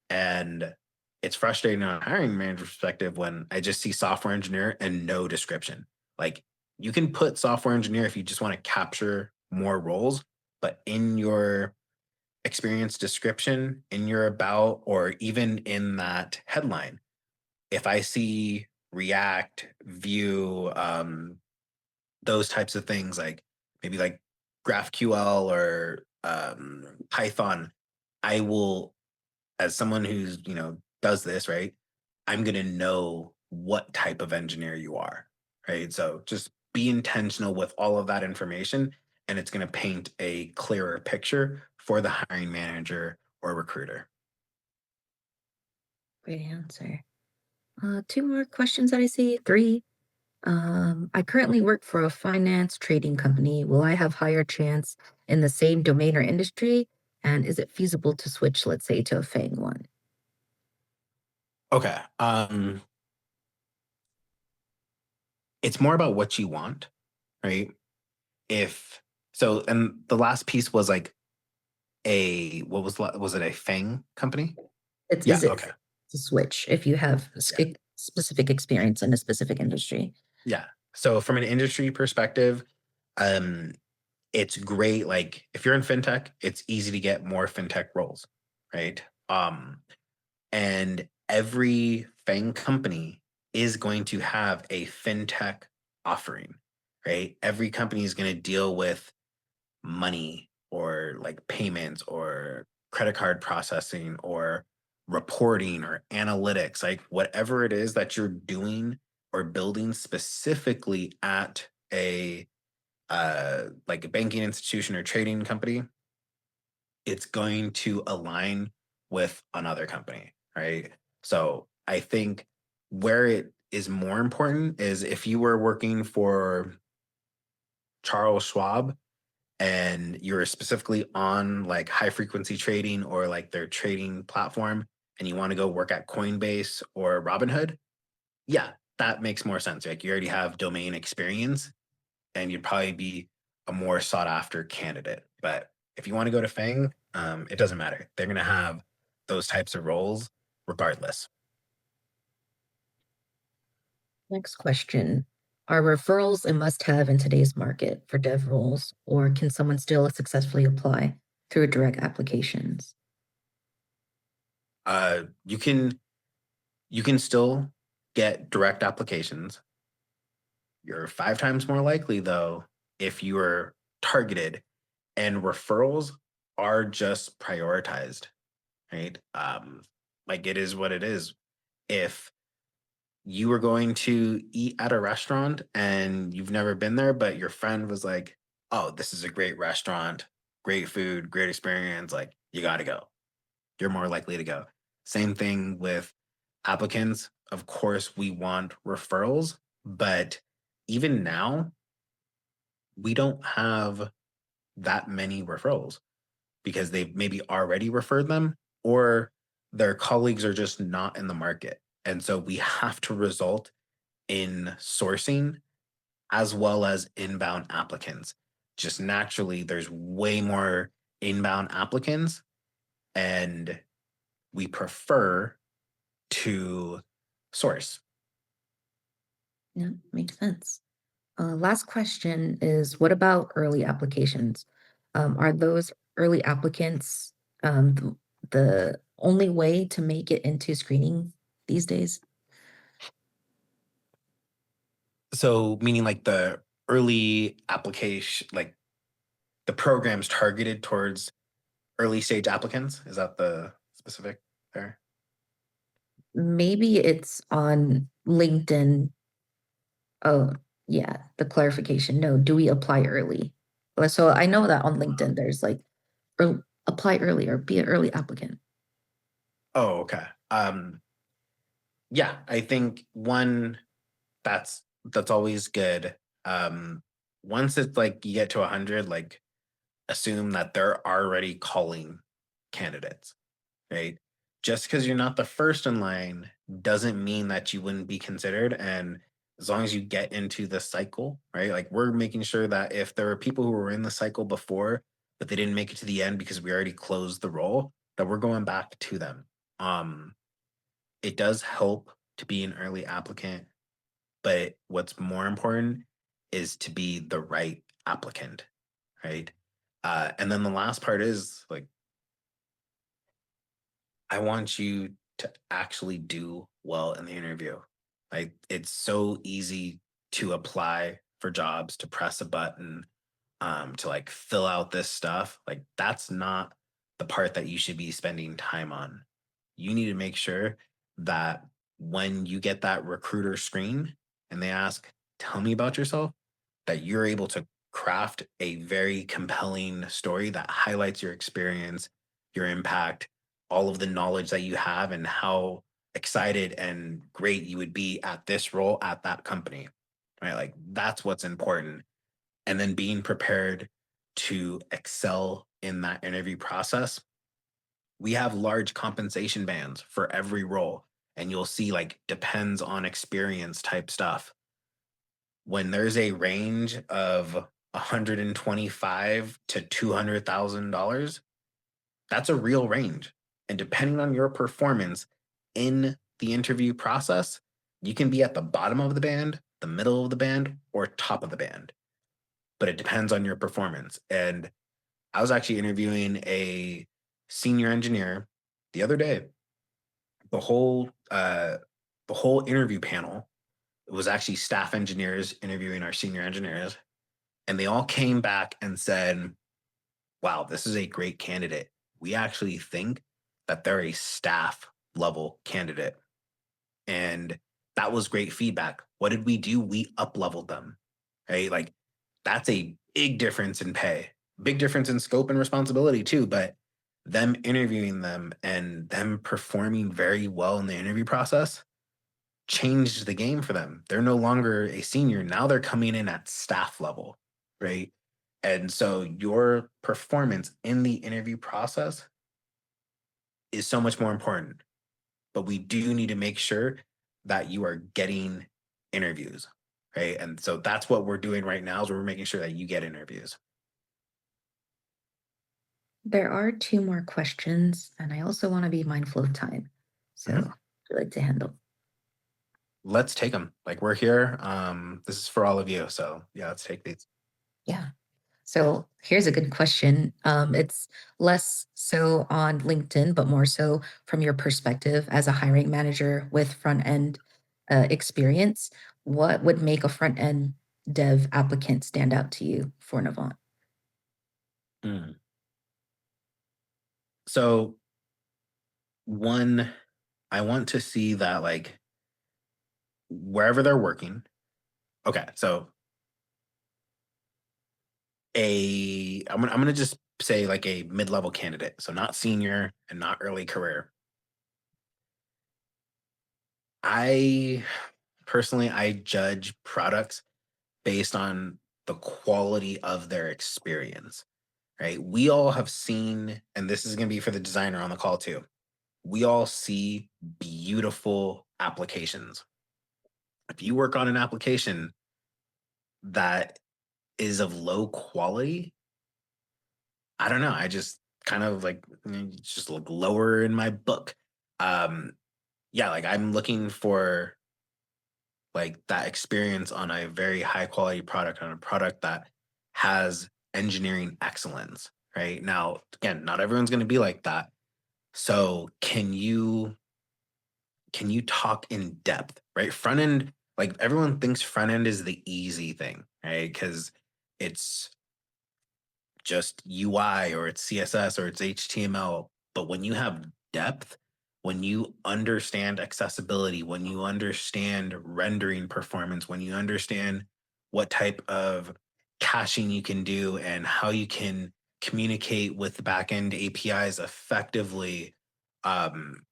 and it's frustrating on a hiring manager perspective when I just see software engineer and no description. Like you can put software engineer if you just want to capture more roles, but in your experience description, in your about, or even in that headline, if I see React, Vue, those types of things, like maybe like GraphQL or Python, I will, as someone who's does this right, I'm gonna know what type of engineer you are, right? So just be intentional with all of that information, and it's going to paint a clearer picture for the hiring manager or recruiter. Great answer. Two more questions that I see. Three. I currently work for a finance trading company. Will I have higher chance in the same domain or industry? And is it feasible to switch, let's say, to a FANG one? Okay. It's more about what you want, right? If so, and the last piece was like a what was it a Fang company? It's Yeah. is it Okay. to switch if you have Yeah. specific experience in a specific industry? Yeah. So from an industry perspective, um, it's great. Like if you're in fintech, it's easy to get more fintech roles, right? And every FANG company is going to have a fintech offering, right? Every company is going to deal with money or like payments or credit card processing or reporting or analytics, like whatever it is that you're doing or building specifically at a like a banking institution or trading company, it's going to align with another company, right? So I think where it is more important is if you were working for Charles Schwab and you're specifically on like high frequency trading or like their trading platform and you want to go work at Coinbase or Robinhood, yeah, that makes more sense. Like you already have domain experience and you'd probably be a more sought after candidate. But if you want to go to Fang, it doesn't matter. They're going to have those types of roles regardless. Next question. Are referrals a must-have in today's market for dev roles, or can someone still successfully apply through direct applications? You can still get direct applications. You're 5 times more likely though if you are targeted, and referrals are just prioritized, right? Like it is what it is. If you were going to eat at a restaurant and you've never been there, but your friend was like, "Oh, this is a great restaurant, great food, great experience. Like, you got to go." You're more likely to go. Same thing with applicants. Of course, we want referrals, but even now, we don't have that many referrals because they've maybe already referred them or their colleagues are just not in the market. And so we have to result in sourcing as well as inbound applicants. Just naturally, there's way more inbound applicants, and we prefer to source. Yeah, makes sense. Last question is, what about early applications? Are those early applicants the only way to make it into screening these days? So, meaning like the early application, like the programs targeted towards early stage applicants. Is that the specific there? Maybe it's on LinkedIn. Oh, yeah, the clarification. No, do we apply early? So I know that on LinkedIn, there's like apply early or be an early applicant. Oh, okay. Yeah, I think one that's always good. Um, Once it's like you get to 100, like assume that they're already calling candidates, right? Just because you're not the first in line doesn't mean that you wouldn't be considered. And as long as you get into the cycle, right? Like we're making sure that if there are people who were in the cycle before, but they didn't make it to the end because we already closed the role, that we're going back to them. Um, it does help to be an early applicant, but what's more important is to be the right applicant, right? And then the last part is like, I want you to actually do well in the interview. Like, it's so easy to apply for jobs, to press a button, to like fill out this stuff. Like, that's not the part that you should be spending time on. You need to make sure that when you get that recruiter screen and they ask, "Tell me about yourself," that you're able to craft a very compelling story that highlights your experience, your impact, all of the knowledge that you have, and how excited and great you would be at this role at that company, right? Like that's what's important. And then being prepared to excel in that interview process. We have large compensation bands for every role, and you'll see like depends on experience type stuff. When there's a range of 125 to $200,000, that's a real range. And depending on your performance in the interview process, you can be at the bottom of the band, the middle of the band, or top of the band. But it depends on your performance. And I was actually interviewing a senior engineer the other day. The whole interview panel was actually staff engineers interviewing our senior engineers, and they all came back and said, "Wow, this is a great candidate. We actually think that they're a staff level candidate." And that was great feedback. What did we do? We up leveled them, right? Like that's a big difference in pay, big difference in scope and responsibility too. But them interviewing them and them performing very well in the interview process changed the game for them. They're no longer a senior. Now they're coming in at staff level, right? And so your performance in the interview process is so much more important. But we do need to make sure that you are getting interviews, right? And so that's what we're doing right now is we're making sure that you get interviews. There are two more questions, and I also want to be mindful of time. So Mhm. I'd like to handle. Let's take them. Like we're here. This is for all of you. So yeah, let's take these. Yeah. So here's a good question. It's less so on LinkedIn, but more so from your perspective as a hiring manager with front end experience. What would make a front end dev applicant stand out to you for Navant? Mm. So one, I want to see that like wherever they're working. Okay, so I'm gonna just say like a mid-level candidate, so not senior and not early career. I personally I judge products based on the quality of their experience, right? We all have seen, and this is gonna be for the designer on the call too. We all see beautiful applications. If you work on an application that is of low quality, I don't know. I just kind of like just look lower in my book. Um, yeah, like I'm looking for like that experience on a very high quality product, on a product that has engineering excellence. Right now, again, not everyone's going to be like that. So, can you talk in depth? Right, front end. Like everyone thinks front end is the easy thing, right? Because it's just UI or it's CSS or it's HTML. But when you have depth, when you understand accessibility, when you understand rendering performance, when you understand what type of caching you can do and how you can communicate with the backend APIs effectively, um,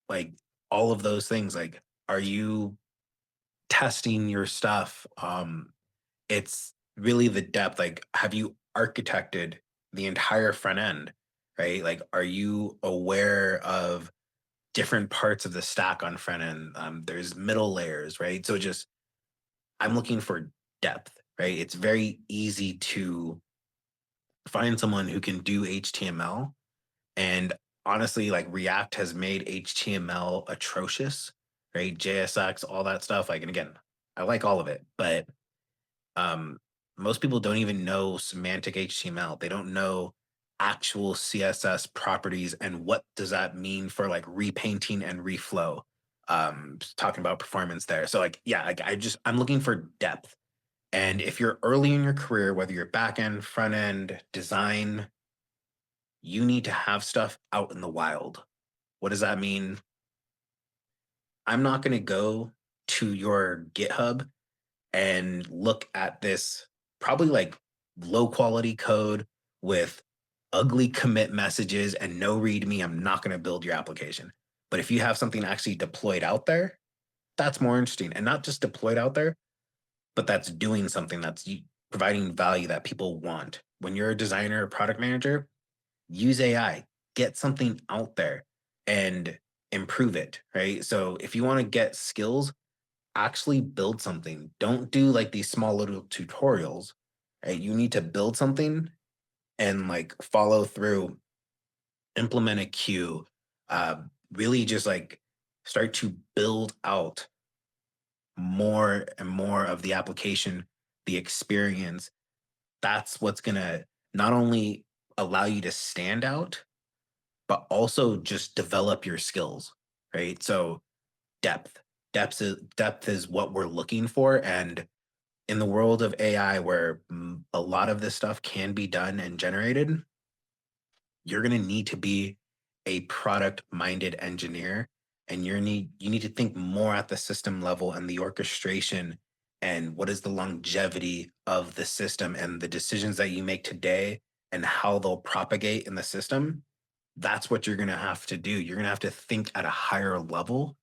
like all of those things, like are you testing your stuff? It's really the depth. Like, have you architected the entire front end? Right? Like, are you aware of different parts of the stack on front end? There's middle layers, right? So just I'm looking for depth, right? It's very easy to find someone who can do HTML. And honestly, like React has made HTML atrocious, right? JSX, all that stuff. Like, and again, I like all of it, but um, most people don't even know semantic HTML. They don't know actual CSS properties and what does that mean for like repainting and reflow. Talking about performance there. So like, yeah, like I'm looking for depth. And if you're early in your career, whether you're back end, front end, design, you need to have stuff out in the wild. What does that mean? I'm not going to go to your GitHub and look at this. probably like low quality code with ugly commit messages and no readme, I'm not going to build your application. But if you have something actually deployed out there, that's more interesting. And not just deployed out there, but that's doing something that's providing value that people want. When you're a designer or product manager, use AI, get something out there and improve it, right? So if you want to get skills, actually build something. Don't do like these small little tutorials, right? You need to build something and like follow through, implement a queue, uh, really just like start to build out more and more of the application, the experience. That's what's going to not only allow you to stand out, but also just develop your skills, right? So depth, depth is what we're looking for. And in the world of AI, where a lot of this stuff can be done and generated, you're going to need to be a product minded engineer, and you need to think more at the system level and the orchestration and what is the longevity of the system and the decisions that you make today and how they'll propagate in the system. That's what you're going to have to do. You're going to have to think at a higher level.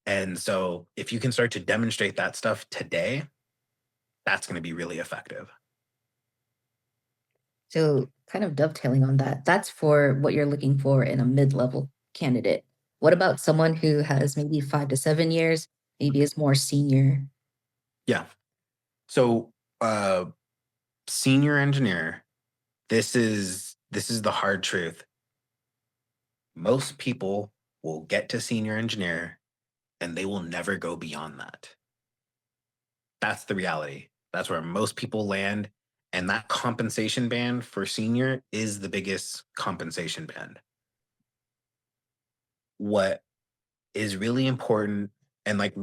And so if you can start to demonstrate that stuff today, that's going to be really effective. So, kind of dovetailing on that, that's for what you're looking for in a mid-level candidate. What about someone who has maybe 5 to 7 years, maybe is more senior? Yeah. So uh senior engineer, this is the hard truth. Most people will get to senior engineer and they will never go beyond that. That's the reality. That's where most people land. And that compensation band for senior is the biggest compensation band. What is really important, and like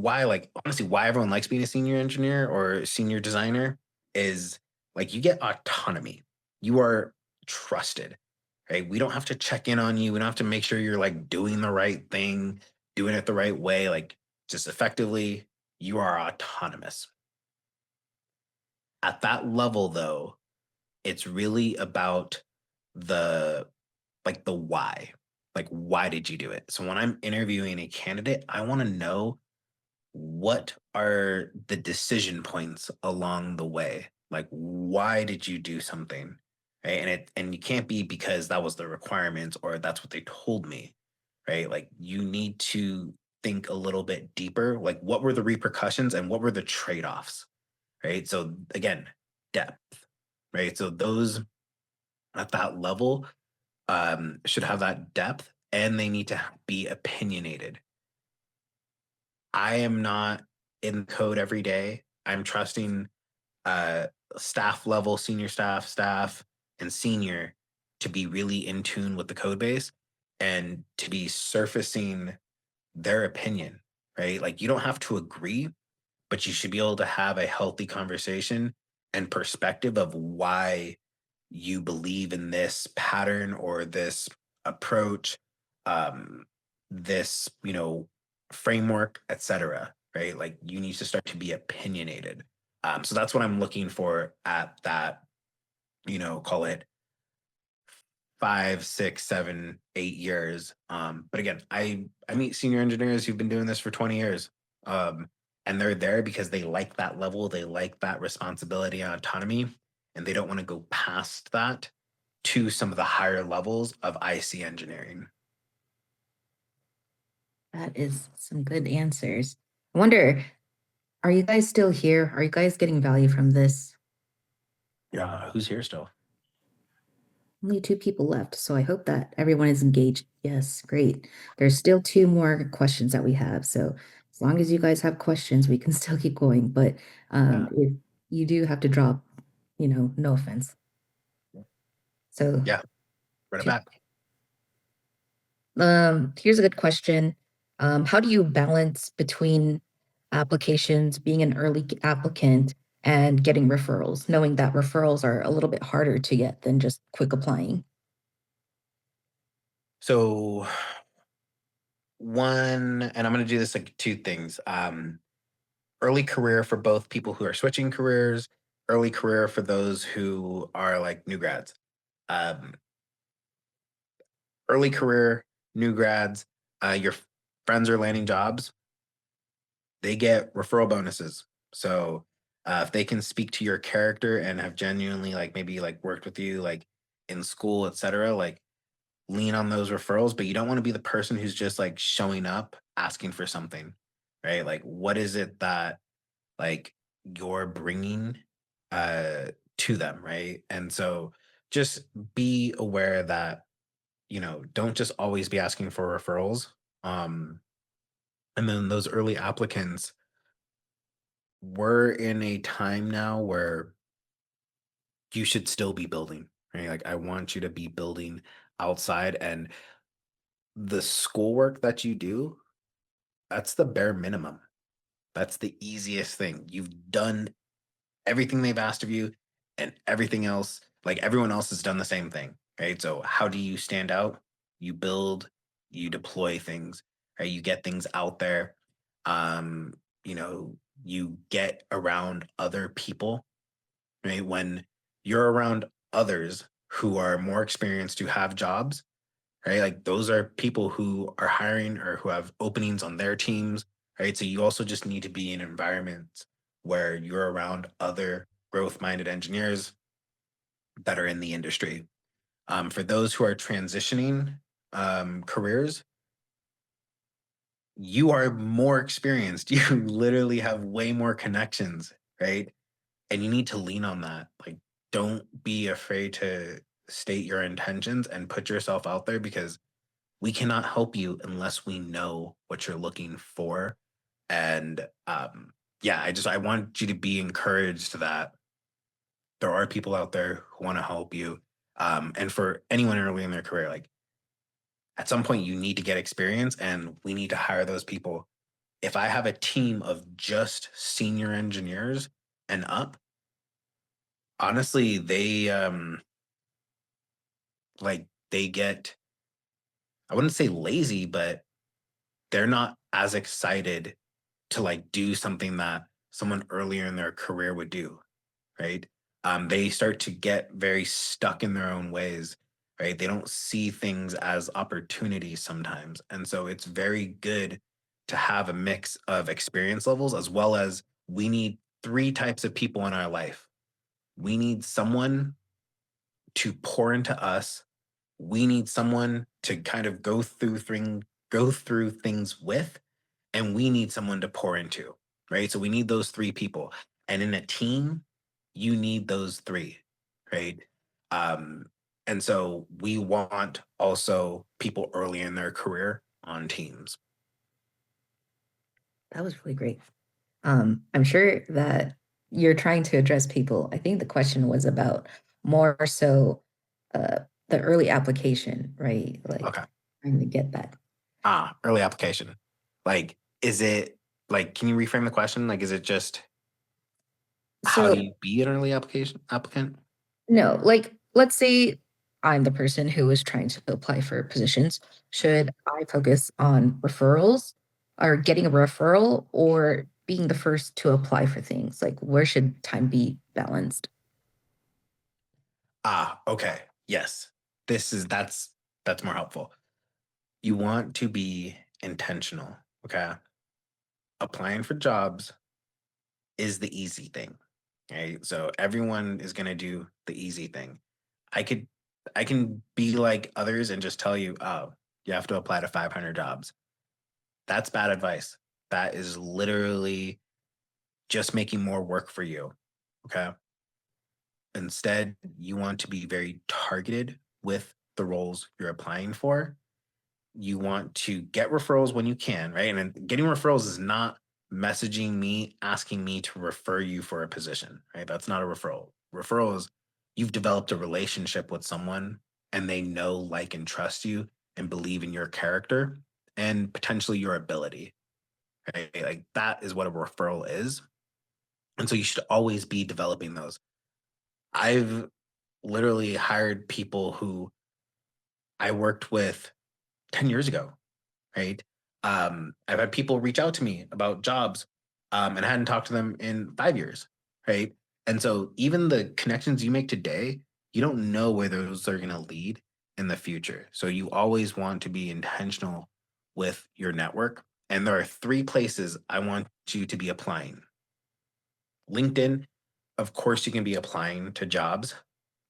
honestly why everyone likes being a senior engineer or senior designer, is like you get autonomy. You are trusted, right? We don't have to check in on you. We don't have to make sure you're like doing the right thing, doing it the right way. Like just effectively, you are autonomous. At that level though, it's really about the the why. Like why did you do it? So when I'm interviewing a candidate, I want to know what are the decision points along the way? Like, why did you do something? Right. And you can't be because that was the requirements or that's what they told me. Right. Like you need to think a little bit deeper. Like what were the repercussions and what were the trade-offs? Right. So again, depth. Right. So those at that level should have that depth, and they need to be opinionated. I am not in code every day. I'm trusting uh, staff level, senior staff, and senior to be really in tune with the code base and to be surfacing their opinion, right? Like you don't have to agree, but you should be able to have a healthy conversation and perspective of why you believe in this pattern or this approach, um, this, framework, etc. Right? Like you need to start to be opinionated. So that's what I'm looking for at that, call it 5, 6, 7, 8 years. But again, I meet senior engineers who've been doing this for 20 years. Um, and they're there because they like that level, they like that responsibility and autonomy, and they don't want to go past that to some of the higher levels of IC engineering. That is some good answers. I wonder, are you guys still here? Are you guys getting value from this? Yeah, who's here still? Only 2 people left, so I hope that everyone is engaged. Yes, great. There's still 2 more questions that we have, so as long as you guys have questions, we can still keep going, but, Yeah, if you do have to drop, no offense. So, yeah, run it to back. here's a good question. How do you balance between applications, being an early applicant, and getting referrals, knowing that referrals are a little bit harder to get than just quick applying? So one, and I'm going to do this like two things. Early career for both people who are switching careers early career for those who are like new grads. Um, Early career, new grads, your friends are landing jobs, they get referral bonuses. So if they can speak to your character and have genuinely like maybe like worked with you like in school, etc., like lean on those referrals, but you don't want to be the person who's just like showing up asking for something, right? Like, what is it that like you're bringing uh to them, right? And so just be aware that, don't just always be asking for referrals. Um, and then those early applicants, we're in a time now where you should still be building, right? Like, I want you to be building outside, and the schoolwork that you do, that's the bare minimum. That's the easiest thing. You've done everything they've asked of you, and everything else, like everyone else has done the same thing, right? So how do you stand out? You build, you deploy things, right? You get things out there. Um, you know, you get around other people, right? When you're around others who are more experienced, who have jobs, right? Like those are people who are hiring or who have openings on their teams, right? So you also just need to be in environments where you're around other growth minded engineers that are in the industry. For those who are transitioning careers, you are more experienced. You literally have way more connections, right? And you need to lean on that. Like, don't be afraid to state your intentions and put yourself out there, because we cannot help you unless we know what you're looking for. And yeah, I want you to be encouraged that there are people out there who want to help you. And for anyone early in their career, like at some point you need to get experience, and we need to hire those people. If I have a team of just senior engineers and up, honestly, they get, I wouldn't say lazy, but they're not as excited to like do something that someone earlier in their career would do, right? They start to get very stuck in their own ways, right? They don't see things as opportunities sometimes. And so it's very good to have a mix of experience levels, as well as we need three types of people in our life. We need someone to pour into us. We need someone to kind of go through things with, and we need someone to pour into, right? So we need those three people. And in a team, you need those three, right? Um, and so we want also people early in their career on teams. That was really great. I'm sure that you're trying to address people. I think the question was about more so the early application, right? Like Okay. trying to get that. Early application. Like, is it like, can you reframe the question? Like, is it just how do So you be an early application applicant? no, like let's say I'm the person who is trying to apply for positions. Should I focus on referrals or getting a referral or being the first to apply for things? Like where should time be balanced? Okay. Yes. That's more helpful. You want to be intentional. Okay. Applying for jobs is the easy thing. Right. So everyone is gonna do the easy thing. I could I can be like others and just tell you, oh, you have to apply to 500 jobs. That's bad advice. That is literally just making more work for you. Okay. Instead, you want to be very targeted with the roles you're applying for. You want to get referrals when you can, right? And then getting referrals is not messaging me, asking me to refer you for a position, right? That's not a referral. Referral is you've developed a relationship with someone, and they know, like, and trust you and believe in your character and potentially your ability, right? Like that is what a referral is. And so you should always be developing those. I've literally hired people who I worked with 10 years ago, right? I've had people reach out to me about jobs, and I hadn't talked to them in 5 years, right? And so even the connections you make today, you don't know where those are going to lead in the future. So you always want to be intentional with your network. And there are three places I want you to be applying. LinkedIn, of course, you can be applying to jobs,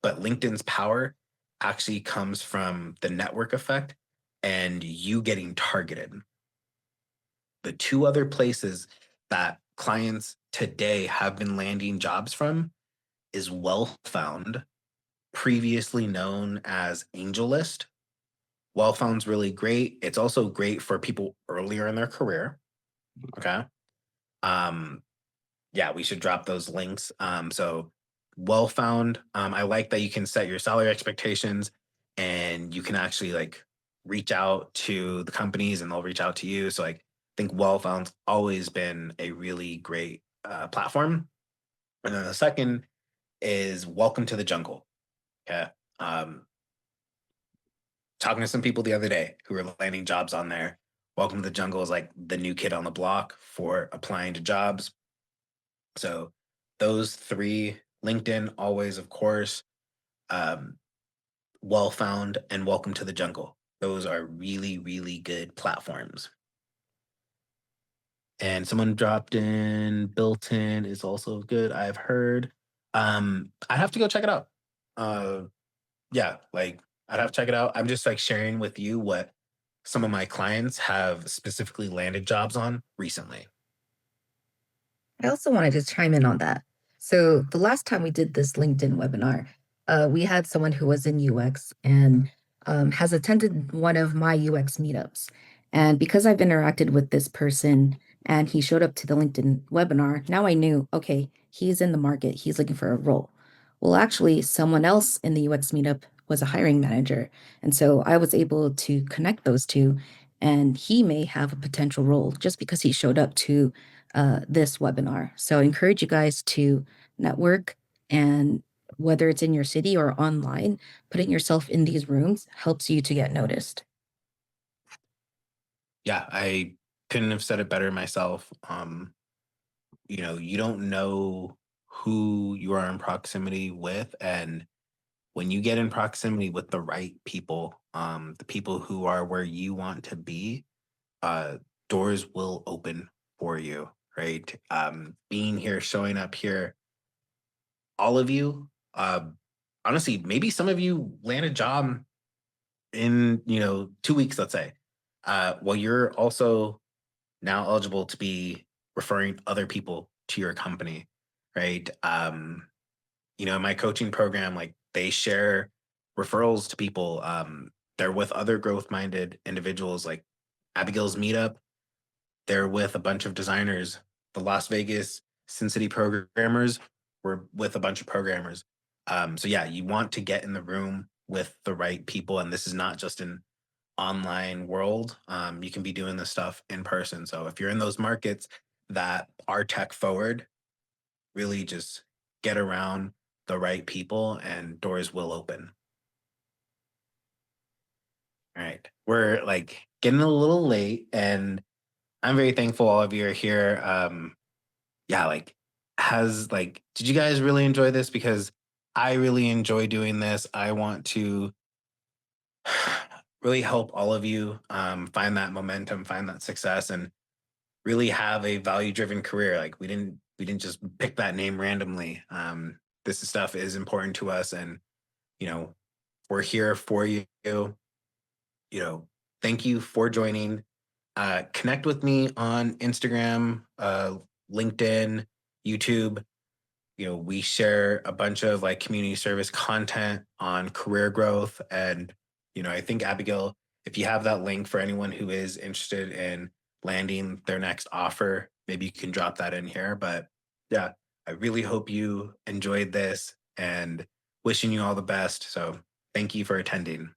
but LinkedIn's power actually comes from the network effect and you getting targeted. The two other places that clients today have been landing jobs from is Well Found, previously known as AngelList. Well Found's really great. It's also great for people earlier in their career. Okay. Um, yeah, we should drop those links. So Well Found, I like that you can set your salary expectations and you can actually like reach out to the companies and they'll reach out to you. So like I think Well Found's always been a really great platform. And then the second is Welcome to the Jungle. Okay. Um, Talking to some people the other day who were landing jobs on there. Welcome to the Jungle is like the new kid on the block for applying to jobs. So those three, LinkedIn, always, of course, um, Well Found, and Welcome to the Jungle. Those are really, really good platforms. And someone dropped in, built in is also good. I've heard. I'd have to go check it out. Uh, yeah, like I'd have to check it out. I'm just like sharing with you what some of my clients have specifically landed jobs on recently. I also wanted to chime in on that. So the last time we did this LinkedIn webinar, we had someone who was in UX and has attended one of my UX meetups. And because I've interacted with this person and he showed up to the LinkedIn webinar, now I knew, okay, he's in the market, he's looking for a role. Well, actually, someone else in the UX meetup was a hiring manager. And so I was able to connect those two, and he may have a potential role just because he showed up to this webinar. So I encourage you guys to network, and whether it's in your city or online, putting yourself in these rooms helps you to get noticed. Yeah, I couldn't have said it better myself. You don't know who you are in proximity with, and when you get in proximity with the right people, the people who are where you want to be, uh, doors will open for you, right? Being here, showing up here, all of you, honestly, maybe some of you land a job in 2 weeks, let's say. Well, you're also now eligible to be referring other people to your company, right? In my coaching program, like they share referrals to people. They're with other growth minded individuals, like Abigail's meetup. They're with a bunch of designers. The Las Vegas Sin City programmers were with a bunch of programmers. So yeah, you want to get in the room with the right people, and this is not just an online world. You can be doing this stuff in person. So if you're in those markets that are tech forward, really just get around the right people and doors will open. All right. We're like getting a little late and I'm very thankful all of you are here. Yeah, like did you guys really enjoy this? Because I really enjoy doing this. I want to really help all of you find that momentum, find that success, and really have a value driven career. Like we didn't just pick that name randomly. This stuff is important to us, and you know we're here for you. Thank you for joining. Connect with me on Instagram, LinkedIn, YouTube. We share a bunch of like community service content on career growth. And, I think Abigail, if you have that link for anyone who is interested in landing their next offer, maybe you can drop that in here. But yeah, I really hope you enjoyed this and wishing you all the best. So thank you for attending.